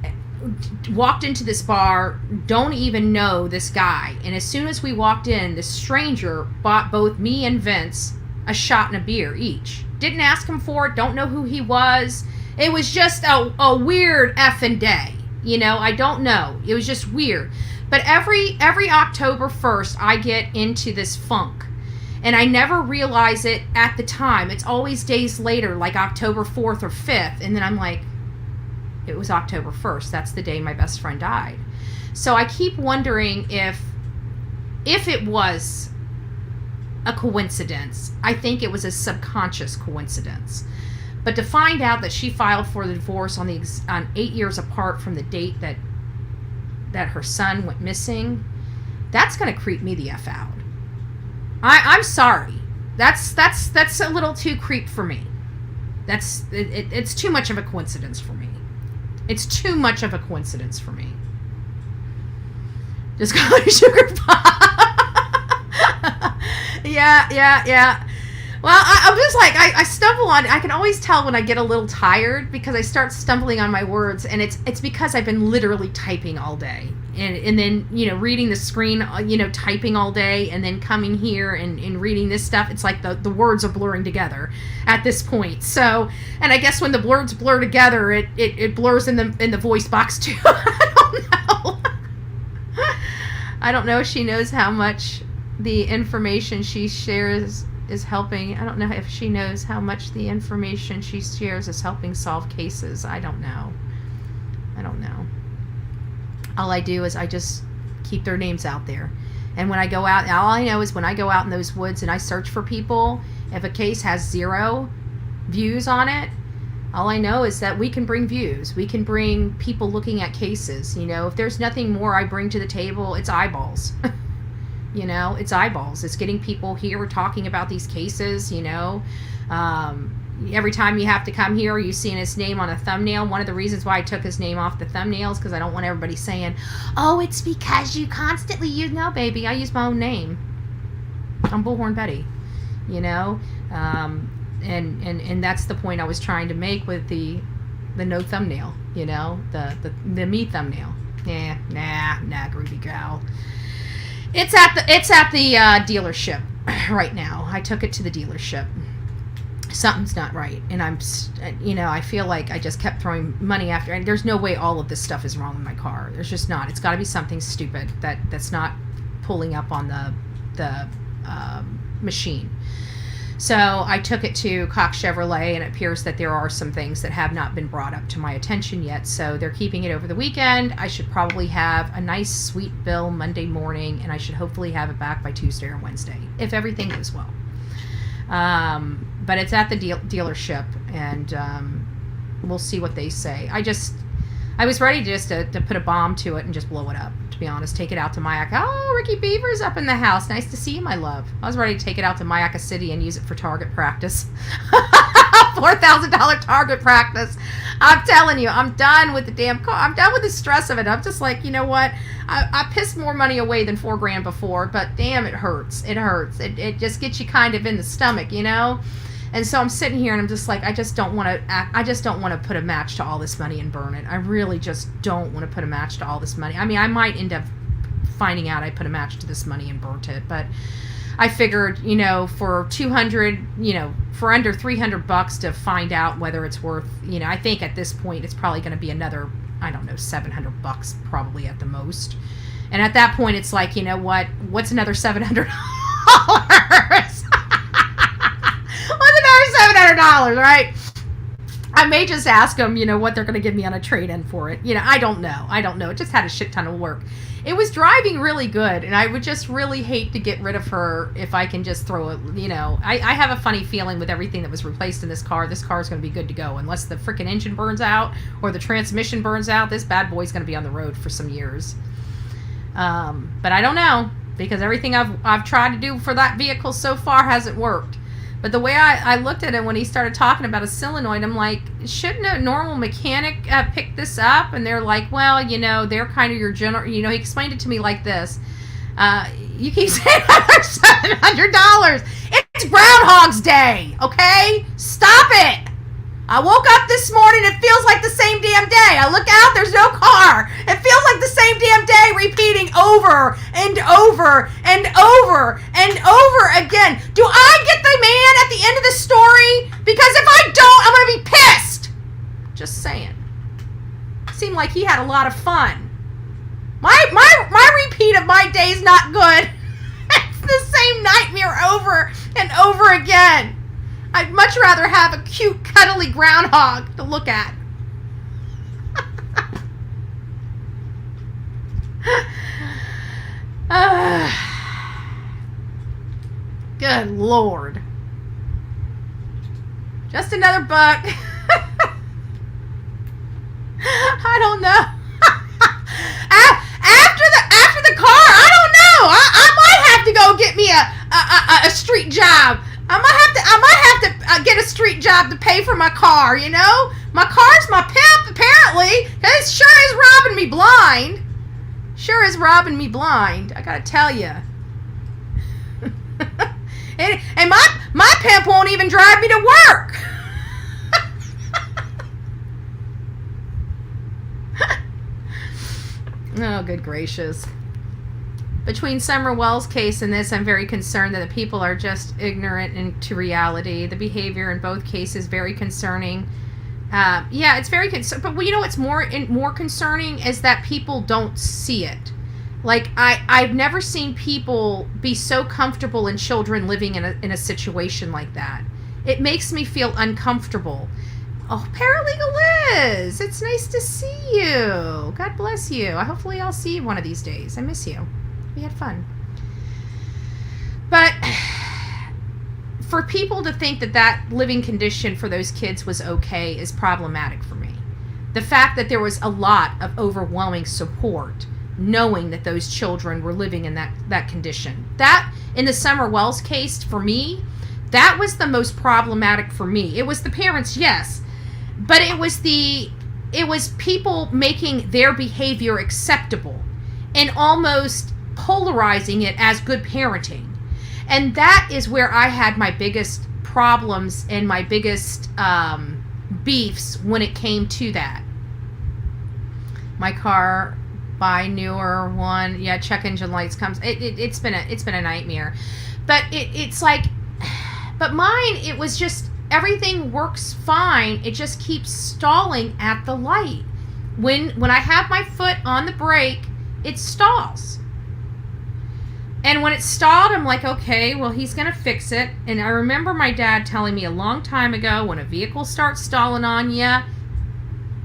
Speaker 1: walked into this bar, don't even know this guy. And as soon as we walked in, this stranger bought both me and Vince a shot and a beer each. Didn't ask him for it, don't know who he was. It was just a weird effing day. I don't know. It was just weird. But every October 1st, I get into this funk. And I never realize it at the time. It's always days later, like October 4th or 5th. And then I'm like, it was October 1st. That's the day my best friend died. So I keep wondering if it was a coincidence. I think it was a subconscious coincidence. But to find out that she filed for the divorce on 8 years apart from the date that her son went missing, that's going to creep me the F out. I'm sorry. That's a little too creep for me. It's too much of a coincidence for me. It's too much of a coincidence for me. Just call it sugar pop. Yeah. Well, I'm just like, I stumble on, I can always tell when I get a little tired because I start stumbling on my words, and it's because I've been literally typing all day. And then, reading the screen, typing all day, and then coming here and reading this stuff. It's like the words are blurring together at this point. So, and I guess when the words blur together, it blurs in the voice box too. I don't know. I don't know if she knows how much the information she shares is helping. I don't know if she knows how much the information she shares is helping solve cases. I don't know. All I do is I just keep their names out there. And when I go out, all I know is when I go out in those woods and I search for people, if a case has 0 views on it, all I know is that we can bring views. We can bring people looking at cases. If there's nothing more I bring to the table, it's eyeballs. It's eyeballs. It's getting people here talking about these cases, Every time you have to come here, you see his name on a thumbnail. One of the reasons why I took his name off the thumbnails because I don't want everybody saying, oh, it's because you constantly use... No, baby, I use my own name. I'm Bullhorn Betty, And that's the point I was trying to make with the no thumbnail, the me thumbnail. Nah, groovy gal. It's at the dealership right now. I took it to the dealership. Something's not right, and I feel like I just kept throwing money after, and there's no way all of this stuff is wrong with my car. There's just not. It's got to be something stupid that's not pulling up on the machine. So I took it to Cox Chevrolet, and it appears that there are some things that have not been brought up to my attention yet. So they're keeping it over the weekend. I should probably have a nice sweet bill Monday morning, and I should hopefully have it back by Tuesday or Wednesday, if everything goes well. But it's at the dealership, and we'll see what they say. I was ready to put a bomb to it and just blow it up, to be honest. Take it out to Mayaka. Oh, Ricky Beaver's up in the house. Nice to see you, my love. I was ready to take it out to Mayaka City and use it for target practice. $4,000 target practice. I'm telling you, I'm done with the damn car. I'm done with the stress of it. I'm just like, you know what? I pissed more money away than $4,000 before, but damn, it hurts. It hurts. It just gets you kind of in the stomach, And so I'm sitting here and I'm just like, I just don't want to put a match to all this money and burn it. I really just don't want to put a match to all this money. I mean, I might end up finding out I put a match to this money and burnt it, but I figured, for $200, for under $300 to find out whether it's worth, I think at this point it's probably going to be another, I don't know, $700 probably at the most. And at that point it's like, what's another $700 What's another $700, right? I may just ask them, what they're going to give me on a trade-in for it. I don't know. It just had a shit ton of work. It was driving really good, and I would just really hate to get rid of her if I can just throw it, I have a funny feeling with everything that was replaced in this car is going to be good to go. Unless the freaking engine burns out or the transmission burns out, this bad boy's going to be on the road for some years. But I don't know, because everything I've tried to do for that vehicle so far hasn't worked. But the way I looked at it when he started talking about a solenoid, I'm like, shouldn't a normal mechanic pick this up? And they're like, well, they're kind of your general, he explained it to me like this. You keep saying $700. It's Groundhog's Day, okay? Stop it. I woke up this morning, it feels like the same damn day. I look out, there's no car. It feels like the same damn day repeating over and over and over and over again. Do I get the man at the end of the story? Because if I don't, I'm going to be pissed. Just saying. Seemed like he had a lot of fun. My repeat of my day is not good. It's the same nightmare over and over again. I'd much rather have a cute, cuddly groundhog to look at. Good Lord. Just another buck. I don't know. After the car, I don't know. I might have to go get me a street job. I might have to get a street job to pay for my car, My car's my pimp, apparently. It sure is robbing me blind. Sure is robbing me blind, I gotta tell you. and my pimp won't even drive me to work. Oh, good gracious. Between Summer Wells' case and this, I'm very concerned that the people are just ignorant into reality. The behavior in both cases very concerning. Yeah, it's very concerning. But what's more concerning is that people don't see it. Like, I've never seen people be so comfortable in children living in a situation like that. It makes me feel uncomfortable. Oh, Paralegal Liz, it's nice to see you. God bless you. Hopefully I'll see you one of these days. I miss you. We had fun. But for people to think that living condition for those kids was okay is problematic for me. The fact that there was a lot of overwhelming support knowing that those children were living in that condition. That, in the Summer Wells case, for me, that was the most problematic for me. It was the parents, yes, but it was people making their behavior acceptable and almost polarizing it as good parenting. And that is where I had my biggest problems and my biggest beefs when it came to that. My car, buy newer one. Yeah, check engine lights comes. It's been a nightmare. But it's like, but mine, it was just, everything works fine. It just keeps stalling at the light. When I have my foot on the brake, it stalls. And when it stalled, I'm like, okay, well, he's going to fix it. And I remember my dad telling me a long time ago, when a vehicle starts stalling on you,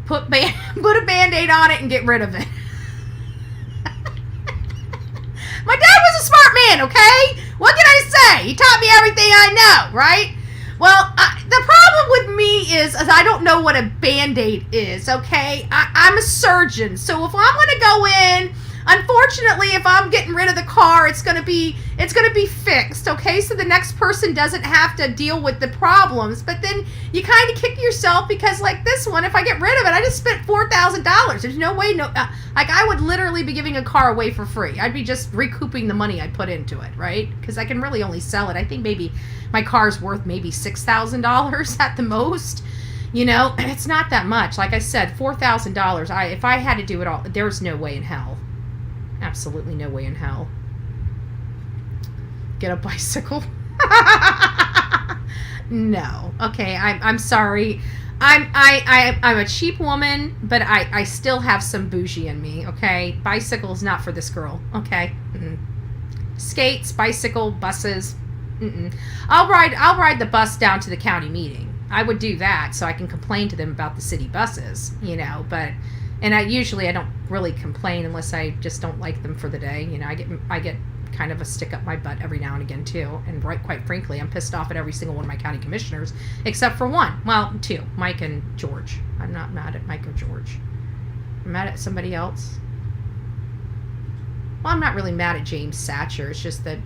Speaker 1: put a Band-Aid on it and get rid of it. My dad was a smart man, okay? What can I say? He taught me everything I know, right? Well, the problem with me is I don't know what a Band-Aid is, okay? I'm a surgeon, so if I'm going to go in, unfortunately, if I'm getting rid of the car, it's gonna be fixed, okay? So the next person doesn't have to deal with the problems. But then you kind of kick yourself because, like this one, if I get rid of it, I just spent $4,000. There's no way, like I would literally be giving a car away for free. I'd be just recouping the money I put into it, right? Because I can really only sell it. I think maybe my car's worth maybe $6,000 at the most. It's not that much. Like I said, $4,000. If I had to do it all, there's no way in hell. Absolutely no way in hell. Get a bicycle? No. Okay, I'm sorry. I'm a cheap woman, but I still have some bougie in me, okay? Bicycle's not for this girl, okay? Skates, bicycle, buses. I'll ride the bus down to the county meeting. I would do that so I can complain to them about the city buses, but I don't really complain unless I just don't like them for the day. I get kind of a stick up my butt every now and again too. And quite frankly, I'm pissed off at every single one of my county commissioners except for one. Well, two, Mike and George. I'm not mad at Mike or George. I'm mad at somebody else. Well, I'm not really mad at James Satcher. It's just that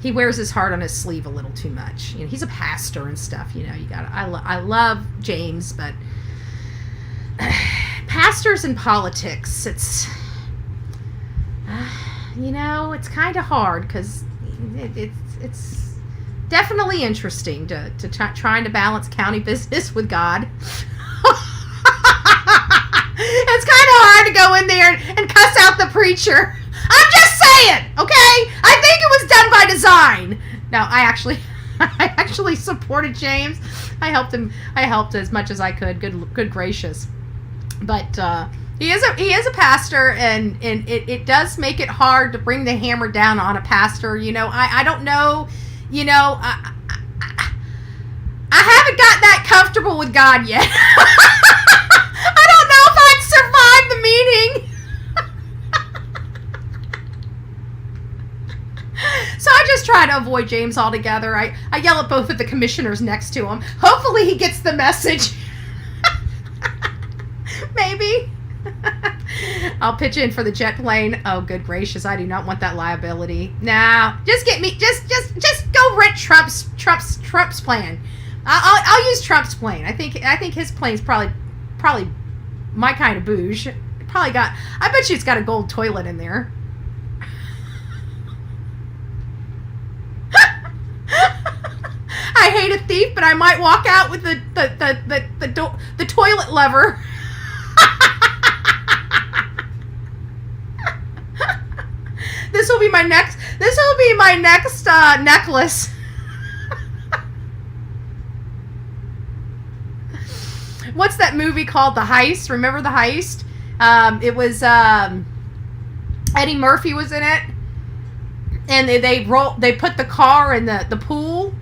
Speaker 1: he wears his heart on his sleeve a little too much. He's a pastor and stuff. I love James, but pastors in politics, it's it's kind of hard because it's definitely interesting to trying to balance county business with God. It's kind of hard to go in there and cuss out the preacher. I'm just saying, okay? I think it was done by design. No, I actually supported James. I helped as much as I could. Good gracious. But he is a pastor, and it does make it hard to bring the hammer down on a pastor. I don't know. I haven't got that comfortable with God yet. I don't know if I'd survive the meeting. So I just try to avoid James altogether. I yell at both of the commissioners next to him. Hopefully he gets the message. Maybe. I'll pitch in for the jet plane. Oh, good gracious. I do not want that liability. Nah, just get me, just go rent Trump's plane. I'll use Trump's plane. I think his plane's probably my kind of bouge. I bet you it's got a gold toilet in there. I hate a thief, but I might walk out with the toilet lever. This will be my next necklace. What's that movie called? The Heist? Remember The Heist? It was Eddie Murphy was in it, and they put the car in the pool,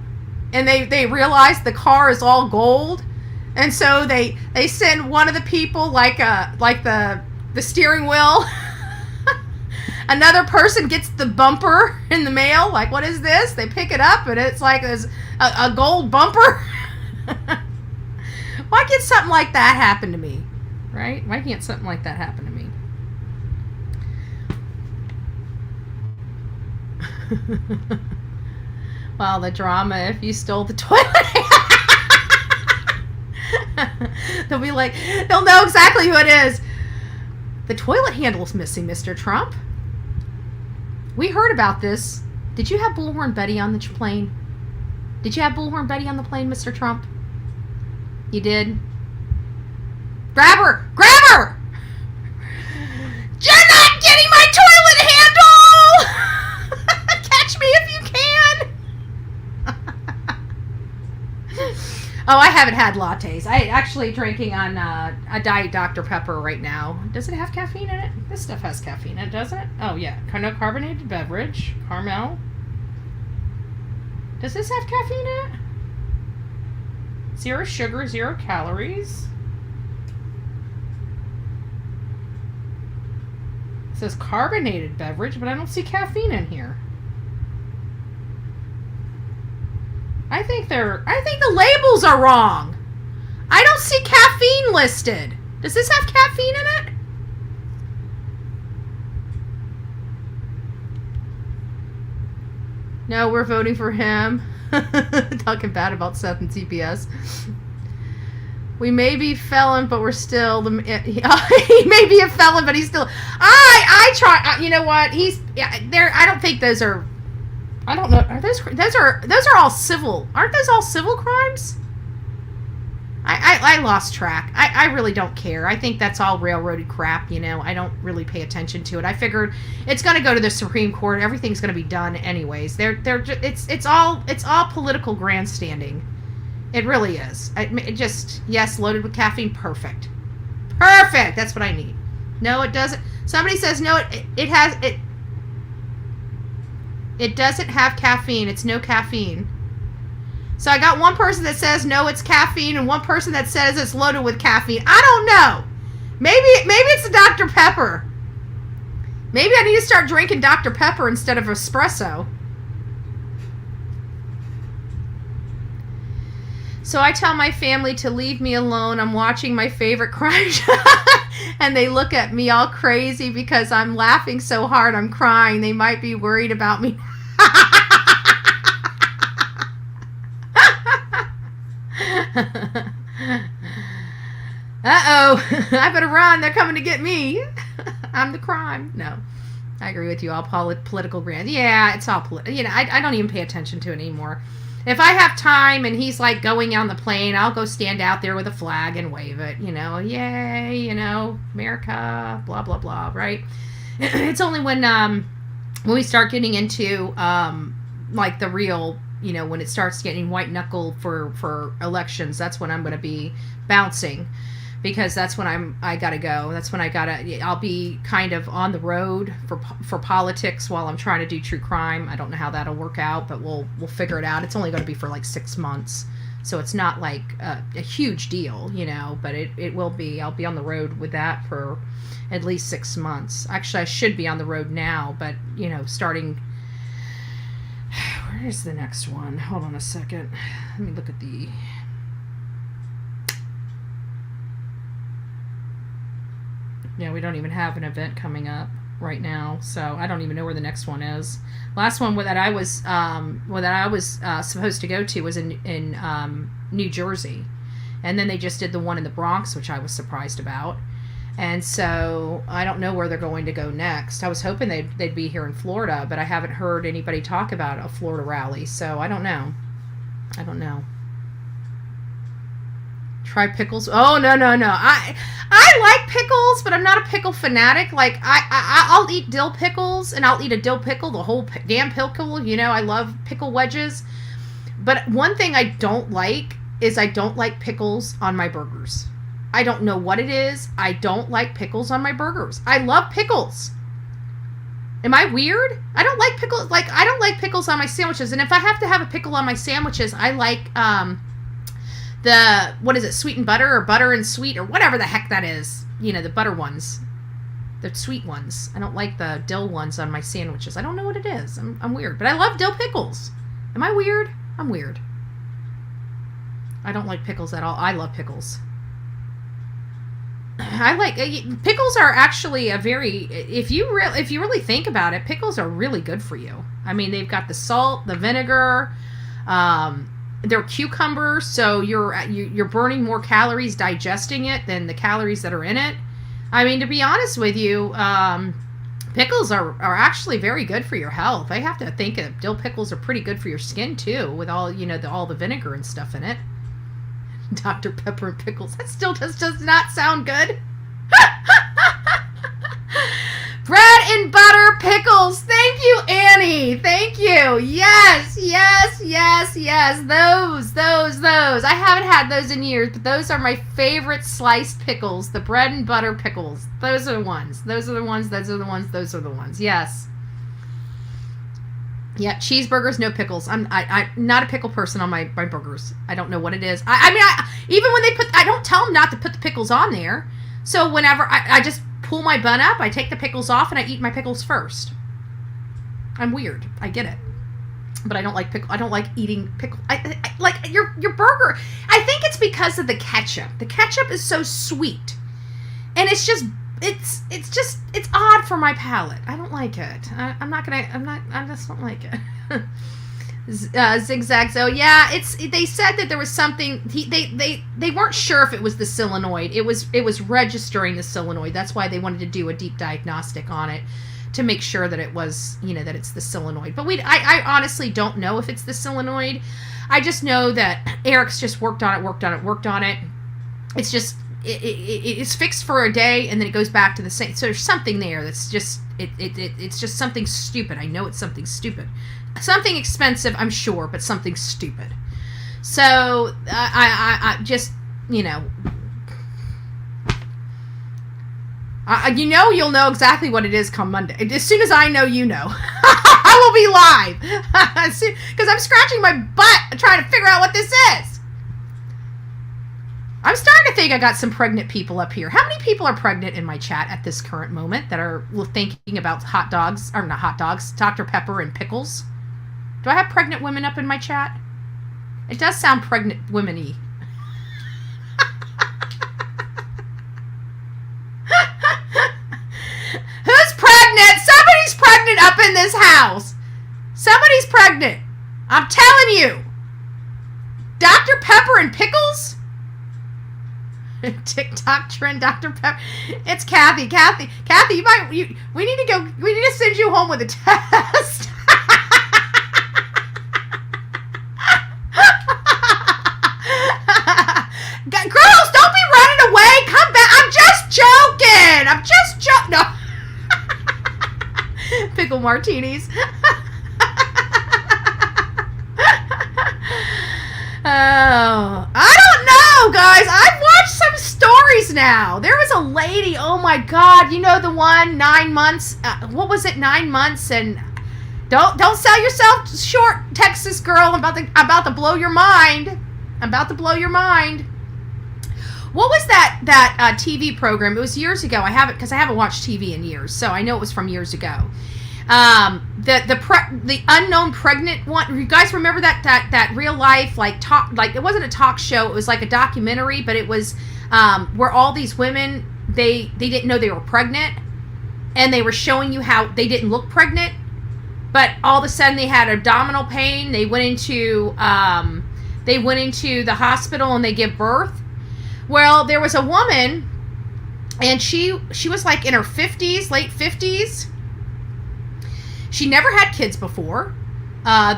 Speaker 1: and they realized the car is all gold, and so they send one of the people like the steering wheel. Another person gets the bumper in the mail. Like, what is this? They pick it up, and it's like there's a gold bumper. Why can't something like that happen to me? Right? Why can't something like that happen to me? Well, the drama if you stole the toilet. They'll be like, they'll know exactly who it is. The toilet handle's missing, Mr. Trump. We heard about this. Did you have Bullhorn Betty on the plane? Did you have Bullhorn Betty on the plane, Mr. Trump? You did? Grab her! Grab her! You're not getting my toilet handle! Catch me if you can! Oh, I haven't had lattes. I'm actually drinking on a Diet Dr. Pepper right now. Does it have caffeine in it? This stuff has caffeine in it, doesn't it? Oh, yeah. No carbonated beverage. Caramel. Does this have caffeine in it? 0 sugar, 0 calories. It says carbonated beverage, but I don't see caffeine in here. I think the labels are wrong. I don't see caffeine listed. Does this have caffeine in it? No, we're voting for him. Talking bad about Seth and TPS. We may be felon, but we're still he may be a felon, but he's still. I try. You know what? He's there. I don't think those are. I don't know. Are those are all civil? Aren't those all civil crimes? I lost track. I really don't care. I think that's all railroaded crap. I don't really pay attention to it. I figured it's going to go to the Supreme Court. Everything's going to be done anyways. It's all political grandstanding. It really is. Yes, loaded with caffeine. Perfect. That's what I need. No, it doesn't. Somebody says no. It has it. It doesn't have caffeine. It's no caffeine. So I got one person that says no, it's caffeine, and one person that says it's loaded with caffeine. I don't know. Maybe it's a Dr. Pepper. Maybe I need to start drinking Dr. Pepper instead of espresso. So I tell my family to leave me alone. I'm watching my favorite crime show. And they look at me all crazy because I'm laughing so hard I'm crying. They might be worried about me. Uh-oh. I better run. They're coming to get me. I'm the crime. No. I agree with you. All political brand. Yeah, it's all political. You know, I don't even pay attention to it anymore. If I have time and he's like going on the plane, I'll go stand out there with a flag and wave it. You know, yay, you know, America, blah, blah, blah, right? It's only when we start getting into like the real, you know, when it starts getting white knuckle for elections, that's when I'm going to be bouncing, because that's when I gotta go. That's when I'll be kind of on the road for politics while I'm trying to do true crime. I don't know how that'll work out, but we'll figure it out. It's only going to be for like 6 months, so it's not like a huge deal, you know, but it will be. I'll be on the road with that for at least 6 months. Actually, I should be on the road now, but, you know, starting... Where is the next one? Hold on a second. Let me look at the... Yeah, we don't even have an event coming up right now, so I don't even know where the next one is. Last one that I was supposed to go to was in New Jersey, and then they just did the one in the Bronx, which I was surprised about. And so I don't know where they're going to go next. I was hoping they'd be here in Florida, but I haven't heard anybody talk about a Florida rally, so I don't know. Try pickles. Oh, no. I like pickles, but I'm not a pickle fanatic. Like, I'll eat dill pickles, and I'll eat a dill pickle, the whole damn pickle. You know, I love pickle wedges. But one thing I don't like is I don't like pickles on my burgers. I don't know what it is. I don't like pickles on my burgers. I love pickles. Am I weird? I don't like pickles. Like, I don't like pickles on my sandwiches. And if I have to have a pickle on my sandwiches, I like, what is it, sweet and butter, or butter and sweet, or whatever the heck that is. You know, the butter ones. The sweet ones. I don't like the dill ones on my sandwiches. I don't know what it is. I'm weird. But I love dill pickles. Am I weird? I'm weird. I don't like pickles at all. I love pickles. Pickles are actually a very, if you really think about it, pickles are really good for you. I mean, they've got the salt, the vinegar, they're cucumbers, so you're burning more calories digesting it than the calories that are in it. I mean, to be honest with you, pickles are actually very good for your health. I have to think that dill pickles are pretty good for your skin too, with all, you know, all the vinegar and stuff in it. Dr. Pepper and pickles. That still does not sound good. Bread and butter pickles. Thank you, Annie. Thank you. Yes. Those. I haven't had those in years, but those are my favorite sliced pickles. The bread and butter pickles. Those are the ones. Yes. Yeah, cheeseburgers, no pickles. I'm not a pickle person on my burgers. I don't know what it is. I mean, even when I don't tell them not to put the pickles on there. So whenever I just pull my bun up, I take the pickles off and I eat my pickles first. I'm weird. I get it. But I don't like pickle. I don't like eating pickle. I like your burger. I think it's because of the ketchup. The ketchup is so sweet, and it's just odd for my palate. I don't like it. I just don't like it. Zigzag. So yeah, they said that there was something. They weren't sure if it was the solenoid. It was registering the solenoid. That's why they wanted to do a deep diagnostic on it to make sure that it was, you know, that it's the solenoid. But I honestly don't know if it's the solenoid. I just know that Eric's just worked on it. It's just. It's fixed for a day and then it goes back to the same. So there's something there that's just it's just something stupid. I know it's something stupid, something expensive, I'm sure, but something stupid. So I just, you know, you'll know exactly what it is come Monday. As soon as I know, you know. I will be live. Because I'm scratching my butt trying to figure out what this is. I'm starting to think I got some pregnant people up here. How many people are pregnant in my chat at this current moment that are thinking about hot dogs, or not hot dogs, Dr. Pepper and pickles? Do I have pregnant women up in my chat? It does sound pregnant women-y. Who's pregnant? Somebody's pregnant up in this house. Somebody's pregnant. I'm telling you. Dr. Pepper and pickles? TikTok trend, Dr. Pepper. It's Kathy. Kathy, we need to send you home with a test. Girls, don't be running away. Come back. I'm just joking. No. Pickle martinis. Oh, I don't know, guys. I've watched some stories now. There was a lady, oh my God, you know the one, 9 months, what was it, 9 months, and don't sell yourself short, Texas girl. I'm about to blow your mind. I'm about to blow your mind. What was that TV program? It was years ago. I haven't watched TV in years, so I know it was from years ago. The unknown pregnant one. You guys remember that real life like it wasn't a talk show. It was like a documentary, but it was where all these women they didn't know they were pregnant, and they were showing you how they didn't look pregnant, but all of a sudden they had abdominal pain. They went into the hospital and they give birth. Well, there was a woman, and she was like in her 50s, late 50s. She never had kids before.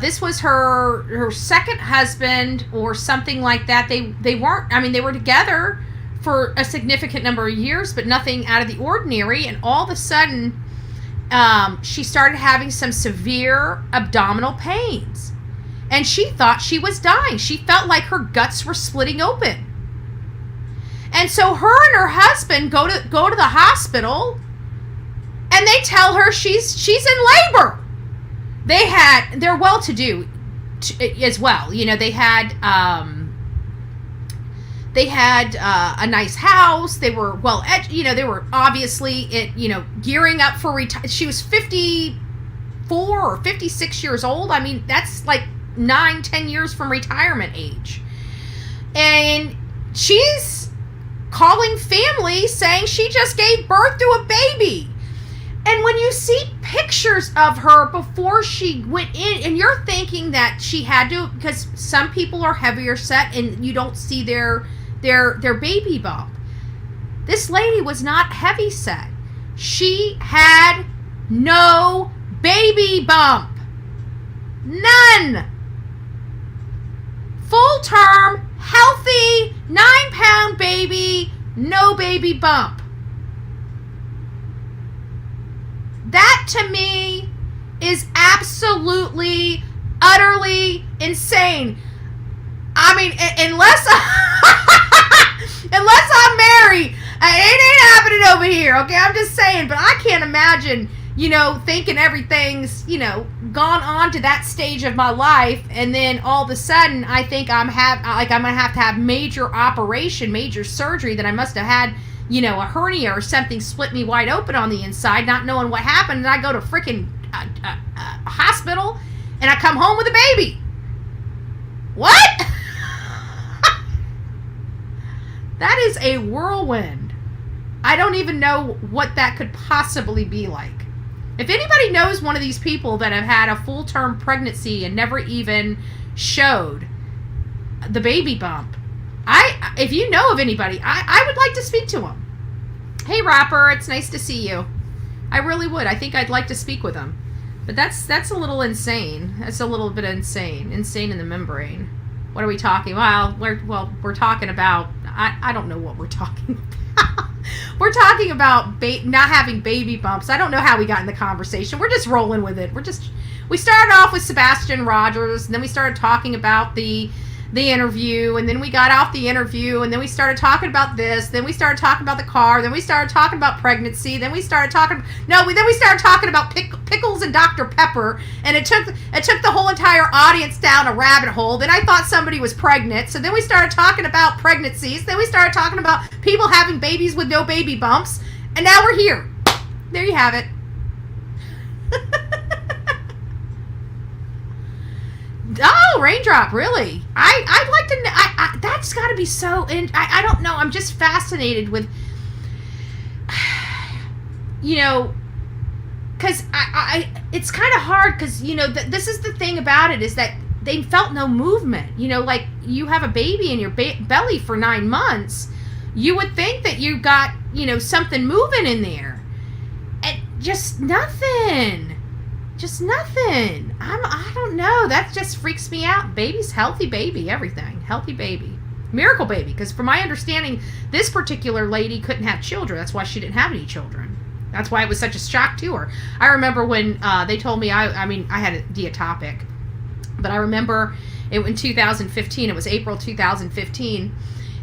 Speaker 1: This was her second husband or something like that. They weren't, I mean, they were together for a significant number of years, but nothing out of the ordinary. And all of a sudden, she started having some severe abdominal pains. And she thought she was dying. She felt like her guts were splitting open. And so her and her husband go to the hospital, and they tell her she's in labor. They're well-to-do as well. You know, they had a nice house. They were they were obviously gearing up for retire. She was 54 or 56 years old. I mean, that's like 9-10 years from retirement age. And she's calling family saying she just gave birth to a baby. And when you see pictures of her before she went in, and you're thinking that she had to, because some people are heavier set and you don't see their baby bump. This lady was not heavy set. She had no baby bump. None. Full term, healthy, 9-pound baby, no baby bump. That to me is absolutely, utterly insane. I mean, unless I'm married, it ain't happening over here, okay? I'm just saying, but I can't imagine, thinking everything's, gone on to that stage of my life, and then all of a sudden I think I'm gonna have to have major operation, major surgery, that I must have had, a hernia or something split me wide open on the inside, not knowing what happened, and I go to freaking hospital, and I come home with a baby. What? That is a whirlwind. I don't even know what that could possibly be like. If anybody knows one of these people that have had a full-term pregnancy and never even showed the baby bump, if you know of anybody, I would like to speak to them. Hey, Rapper, it's nice to see you. I really would. I think I'd like to speak with them. But that's a little insane. That's a little bit insane. Insane in the membrane. What are we talking? Well, we're talking about, I don't know what we're talking about. We're talking about not having baby bumps. I don't know how we got in the conversation. We're just rolling with it. We started off with Sebastian Rogers, and then we started talking about the the interview, and then we got off the interview, and then we started talking about this, then we started talking about the car, then we started talking about pregnancy, then we started talking about pickles and Dr. Pepper, and it took the whole entire audience down a rabbit hole. Then I thought somebody was pregnant, so then we started talking about pregnancies, then we started talking about people having babies with no baby bumps, and now we're here. There you have it. Oh, raindrop, really? I'd like to know. That's got to be so. And I don't know. I'm just fascinated with, because it's kind of hard because, this is the thing about it is that they felt no movement. Like you have a baby in your belly for 9 months. You would think that you got, something moving in there. And just nothing. Just nothing. I don't know. That just freaks me out. Baby's healthy baby, everything. Healthy baby. Miracle baby. Because from my understanding, this particular lady couldn't have children. That's why she didn't have any children. That's why it was such a shock to her. I remember when they told me, I had a diatopic. But I remember in 2015, it was April 2015.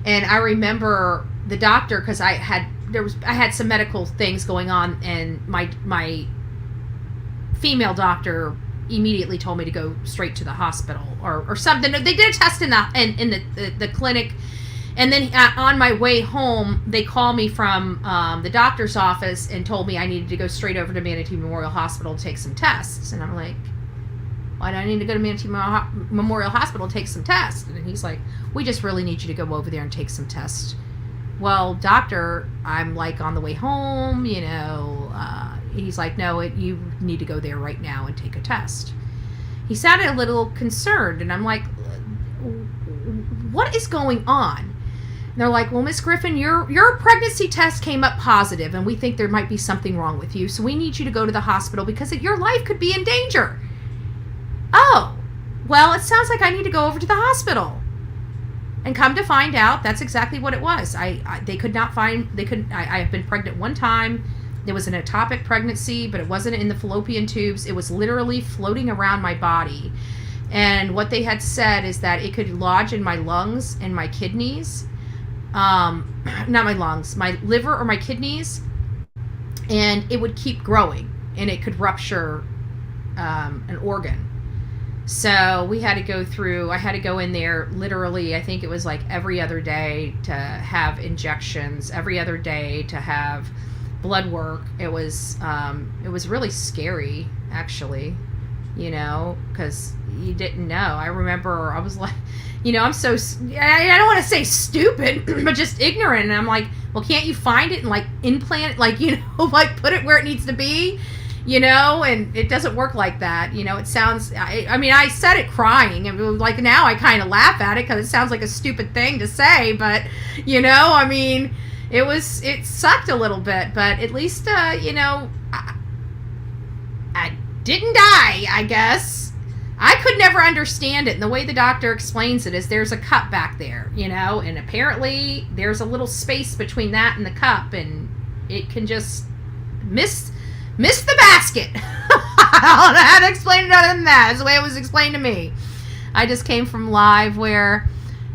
Speaker 1: And I remember the doctor, because I had some medical things going on, and my female doctor immediately told me to go straight to the hospital or something. They did a test in the clinic, and then on my way home, they called me from the doctor's office and told me I needed to go straight over to Manatee Memorial Hospital to take some tests. And I'm like, why do I need to go to Manatee Memorial Hospital to take some tests? And he's like, we just really need you to go over there and take some tests. Well, doctor, I'm like on the way home, he's like, no, you need to go there right now and take a test. He sounded a little concerned, and I'm like, what is going on? And they're like, well, Miss Griffin, your pregnancy test came up positive, and we think there might be something wrong with you, so we need you to go to the hospital because your life could be in danger. Oh, well, it sounds like I need to go over to the hospital. And come to find out, that's exactly what it was. I have been pregnant one time. It was an ectopic pregnancy, but it wasn't in the fallopian tubes. It was literally floating around my body. And what they had said is that it could lodge in my lungs and my kidneys. Not my lungs, my liver or my kidneys. And it would keep growing. And it could rupture an organ. So I had to go in there literally, I think it was like every other day to have injections, every other day to have blood work. It was really scary, actually, because you didn't know. I remember I was like, I don't want to say stupid, but just ignorant. And I'm like, well, can't you find it and like implant it, like, like put it where it needs to be, and it doesn't work like that. It sounds, I said it crying, and like now I kind of laugh at it because it sounds like a stupid thing to say, but, it sucked a little bit, but at least, I didn't die, I guess. I could never understand it. And the way the doctor explains it is there's a cup back there, and apparently there's a little space between that and the cup, and it can just miss the basket. I don't know how to explain it other than that. That's the way it was explained to me. I just came from live where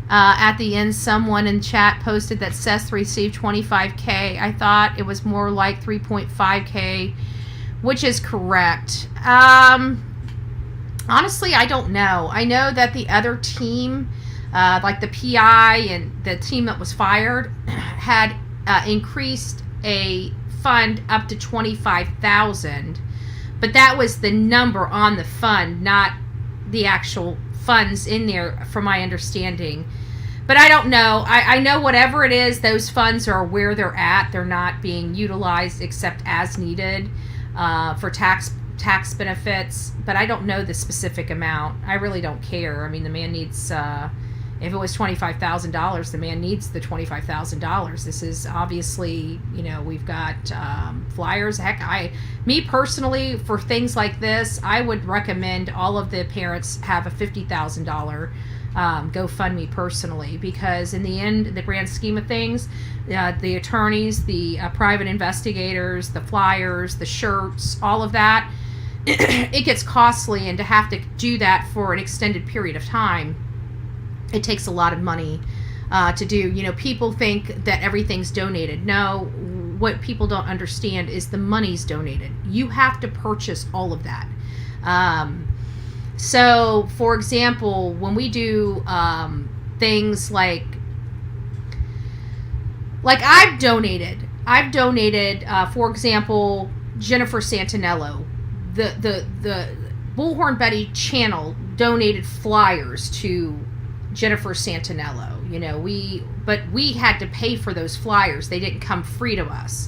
Speaker 1: at the end someone in chat posted that Seth received $25K. I thought it was more like $3.5K, which is correct. Honestly, I don't know. I know that the other team, like the PI and the team that was fired, had increased a fund up to $25,000, but that was the number on the fund, not the actual funds in there, from my understanding. But I don't know. I know whatever it is, those funds are where they're at. They're not being utilized except as needed for tax benefits, but I don't know the specific amount. I really don't care. The man needs, if it was $25,000, the man needs the $25,000. This is obviously, we've got flyers. Heck, me personally, for things like this, I would recommend all of the parents have a $50,000 GoFundMe personally, because in the end, the grand scheme of things, the attorneys, the private investigators, the flyers, the shirts, all of that, it gets costly, and to have to do that for an extended period of time, it takes a lot of money to do. You know, people think that everything's donated. No, what people don't understand is the money's donated. You have to purchase all of that. So, for example, when we do things like I've donated, for example, Jennifer Santinello, the Bullhorn Betty channel donated flyers to Jennifer Santinello. You know, but we had to pay for those flyers. They didn't come free to us.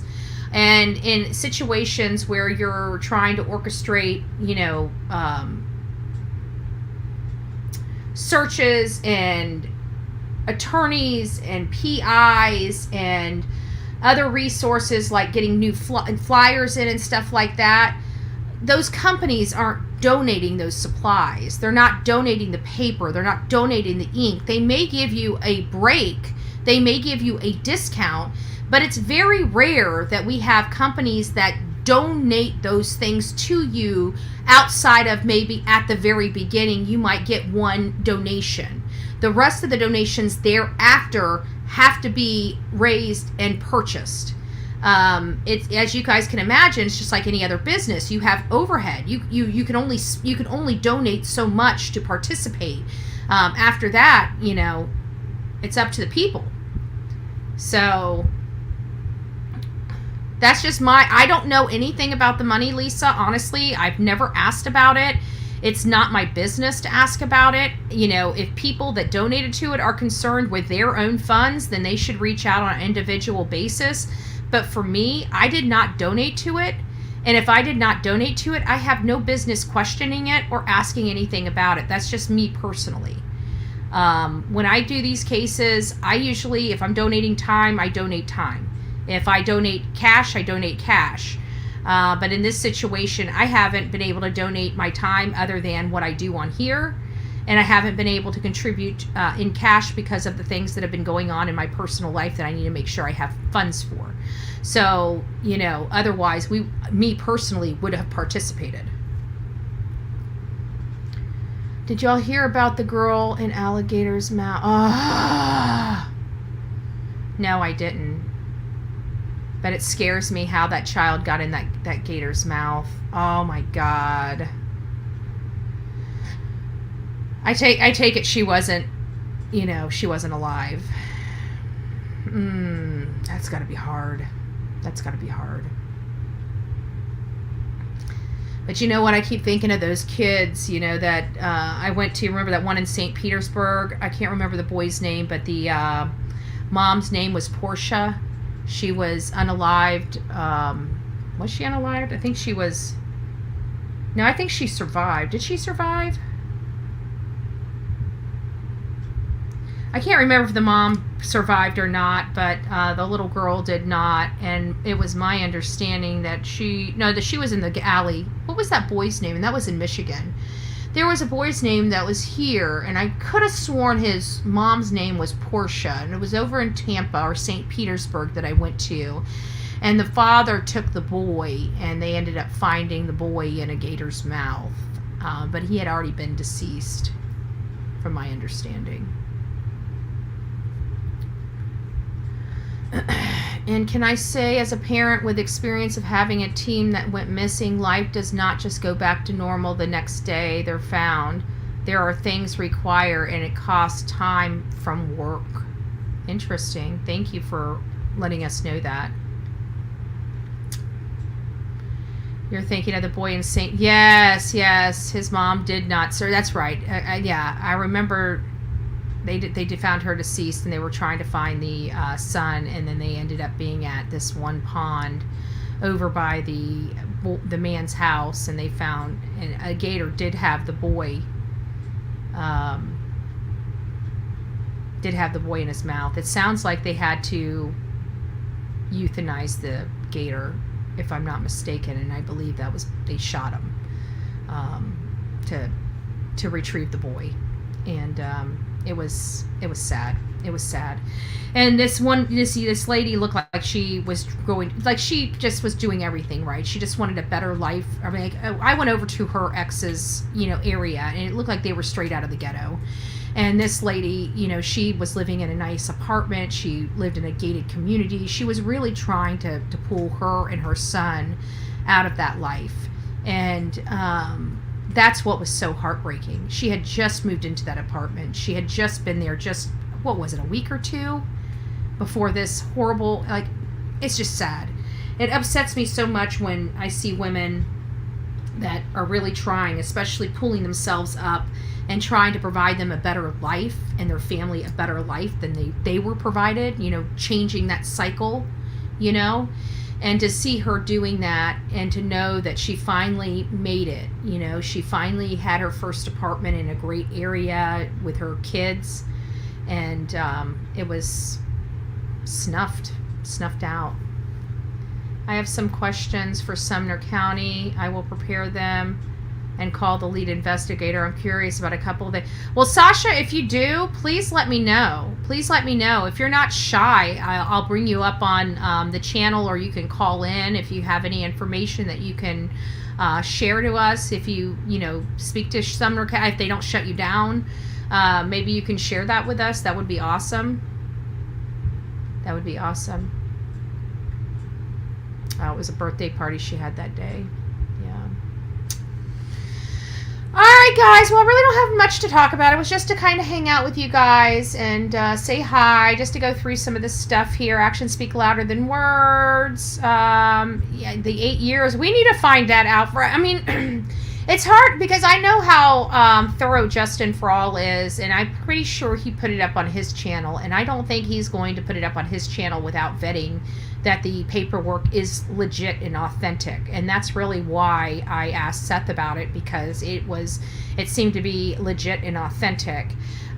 Speaker 1: And in situations where you're trying to orchestrate, you know, searches and attorneys and PIs and other resources like getting new flyers in and stuff like that, those companies aren't donating those supplies. They're not donating the paper. They're not donating the ink. They may give you a break. They may give you a discount, but it's very rare that we have companies that donate those things to you outside of maybe at the very beginning you might get one donation. The rest of the donations thereafter have to be raised and purchased. It's, as you guys can imagine, it's just like any other business. You have overhead. You can only donate so much to participate. After that, you know, it's up to the people. So that's just I don't know anything about the money, Lisa. Honestly, I've never asked about it. It's not my business to ask about it. You know, if people that donated to it are concerned with their own funds, then they should reach out on an individual basis. But for me, I did not donate to it. And if I did not donate to it, I have no business questioning it or asking anything about it. That's just me personally. When I do these cases, I usually, if I'm donating time, I donate time. If I donate cash, I donate cash. But in this situation, I haven't been able to donate my time other than what I do on here. And I haven't been able to contribute in cash because of the things that have been going on in my personal life that I need to make sure I have funds for. So, you know, otherwise, me personally would have participated. Did y'all hear about the girl in Alligator's Mouth? Oh. No, I didn't. But it scares me how that child got in that gator's mouth. Oh my God. I take it she wasn't, you know, she wasn't alive. That's gotta be hard. That's gotta be hard. But you know what? I keep thinking of those kids, you know, that I went to. Remember that one in St. Petersburg? I can't remember the boy's name, but the mom's name was Portia. She was unalived. Was she unalived? I think she was. No, I think she survived. Did she survive? I can't remember if the mom survived or not, but the little girl did not. And it was my understanding that she was in the alley. What was that boy's name? And that was in Michigan. There was a boy's name that was here, and I could have sworn his mom's name was Portia, and it was over in Tampa or St. Petersburg that I went to. And the father took the boy, and they ended up finding the boy in a gator's mouth. But he had already been deceased, from my understanding. And can I say, as a parent with experience of having a team that went missing, life does not just go back to normal the next day they're found. There are things required, and it costs time from work. Interesting. Thank you for letting us know that. You're thinking of the boy in St. Yes. His mom did not, sir. That's right. Yeah, I remember. They found her deceased, and they were trying to find the son, and then they ended up being at this one pond over by the man's house, and they found, and a gator did have the boy, in his mouth. It sounds like they had to euthanize the gator, if I'm not mistaken, and I believe they shot him to retrieve the boy, and it was sad. It was sad. And this lady looked like she was going, like she just was doing everything right. She just wanted a better life. I mean, I went over to her ex's, area, and it looked like they were straight out of the ghetto. And this lady, she was living in a nice apartment. She lived in a gated community. She was really trying to pull her and her son out of that life. And that's what was so heartbreaking. She had just moved into that apartment. She had just been there what was it, a week or two before this horrible, it's just sad. It upsets me so much when I see women that are really trying, especially pulling themselves up and trying to provide them a better life and their family a better life than they were provided, changing that cycle, and to see her doing that and to know that she finally made it. She finally had her first apartment in a great area with her kids, and it was snuffed out. I have some questions for Sumner County. I will prepare them and call the lead investigator. I'm curious about a couple of them. Well, Sasha, if you do, please let me know. Please let me know. If you're not shy, I'll bring you up on the channel, or you can call in if you have any information that you can share to us. If you speak to Sumner County, if they don't shut you down, maybe you can share that with us. That would be awesome. That would be awesome. It was a birthday party she had that day. Yeah. All right, guys. Well, I really don't have much to talk about. It was just to kind of hang out with you guys and say hi, just to go through some of this stuff here. Actions speak louder than words. The 8 years. We need to find that out. It's hard because I know how thorough Justin for All is, and I'm pretty sure he put it up on his channel, and I don't think he's going to put it up on his channel without vetting that the paperwork is legit and authentic. And that's really why I asked Seth about it, because it seemed to be legit and authentic.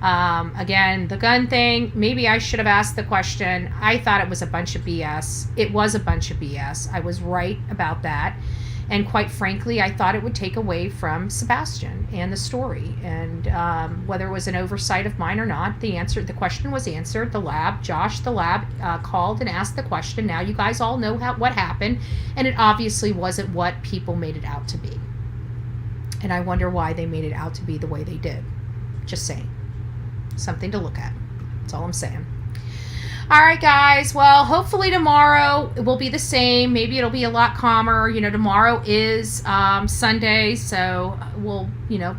Speaker 1: Again, the gun thing, maybe I should have asked the question. I thought it was a bunch of BS. It was a bunch of BS. I was right about that. And quite frankly, I thought it would take away from Sebastian and the story. And whether it was an oversight of mine or not, the question was answered. Josh, the lab, called and asked the question. Now you guys all know what happened. And it obviously wasn't what people made it out to be. And I wonder why they made it out to be the way they did. Just saying. Something to look at. That's all I'm saying. All right, guys. Well, hopefully tomorrow it will be the same. Maybe it'll be a lot calmer. Tomorrow is Sunday, so we'll,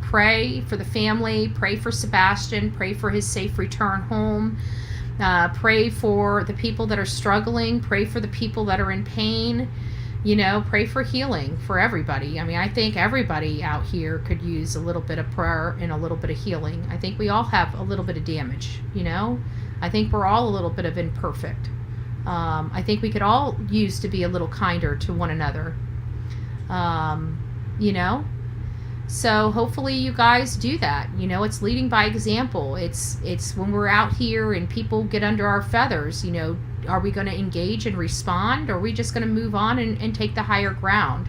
Speaker 1: pray for the family, pray for Sebastian, pray for his safe return home, pray for the people that are struggling, pray for the people that are in pain, pray for healing for everybody. I think everybody out here could use a little bit of prayer and a little bit of healing. I think we all have a little bit of damage, I think we're all a little bit of imperfect. I think we could all use to be a little kinder to one another. So hopefully you guys do that. It's leading by example. It's when we're out here and people get under our feathers, are we going to engage and respond, or are we just going to move on and take the higher ground?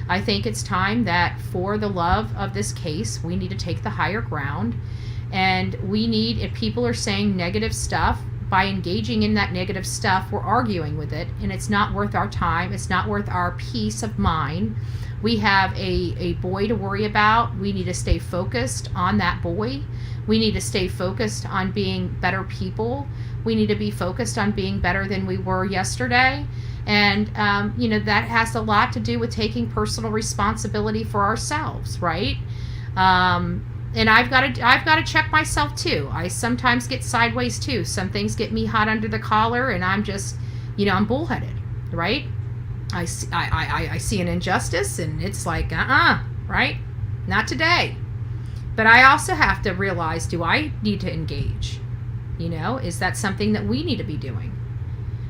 Speaker 1: I think it's time that for the love of this case, we need to take the higher ground. And we need, if people are saying negative stuff, by engaging in that negative stuff, we're arguing with it, and it's not worth our time. It's not worth our peace of mind. We have a boy to worry about. We need to stay focused on that boy. We need to stay focused on being better people. We need to be focused on being better than we were yesterday. And, that has a lot to do with taking personal responsibility for ourselves, right? And I've got to check myself too. I sometimes get sideways too. Some things get me hot under the collar, and I'm just, I'm bullheaded, right? I see an injustice, and it's like, right? Not today. But I also have to realize, do I need to engage? Is that something that we need to be doing?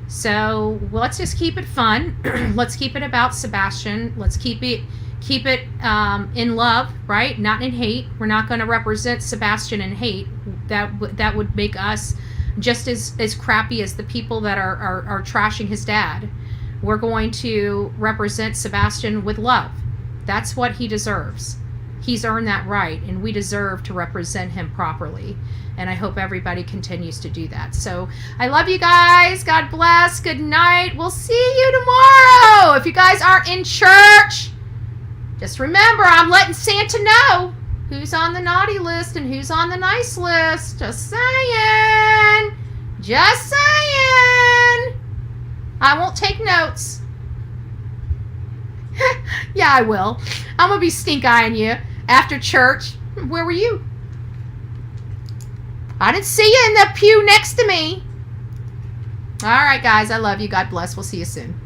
Speaker 1: So let's just keep it fun. Let's keep it about Sebastian. Let's keep it in love, right? Not in hate. We're not going to represent Sebastian in hate. That would make us just as crappy as the people that are trashing his dad. We're going to represent Sebastian with love. That's what he deserves. He's earned that right, and we deserve to represent him properly. And I hope everybody continues to do that. So I love you guys. God bless. Good night. We'll see you tomorrow. If you guys aren't in church, just remember, I'm letting Santa know. who's on the naughty list and who's on the nice list. Just saying. Just saying. I won't take notes. Yeah, I will. I'm going to be stink-eyeing you after church. Where were you? I didn't see you in the pew next to me. All right, guys. I love you. God bless. We'll see you soon.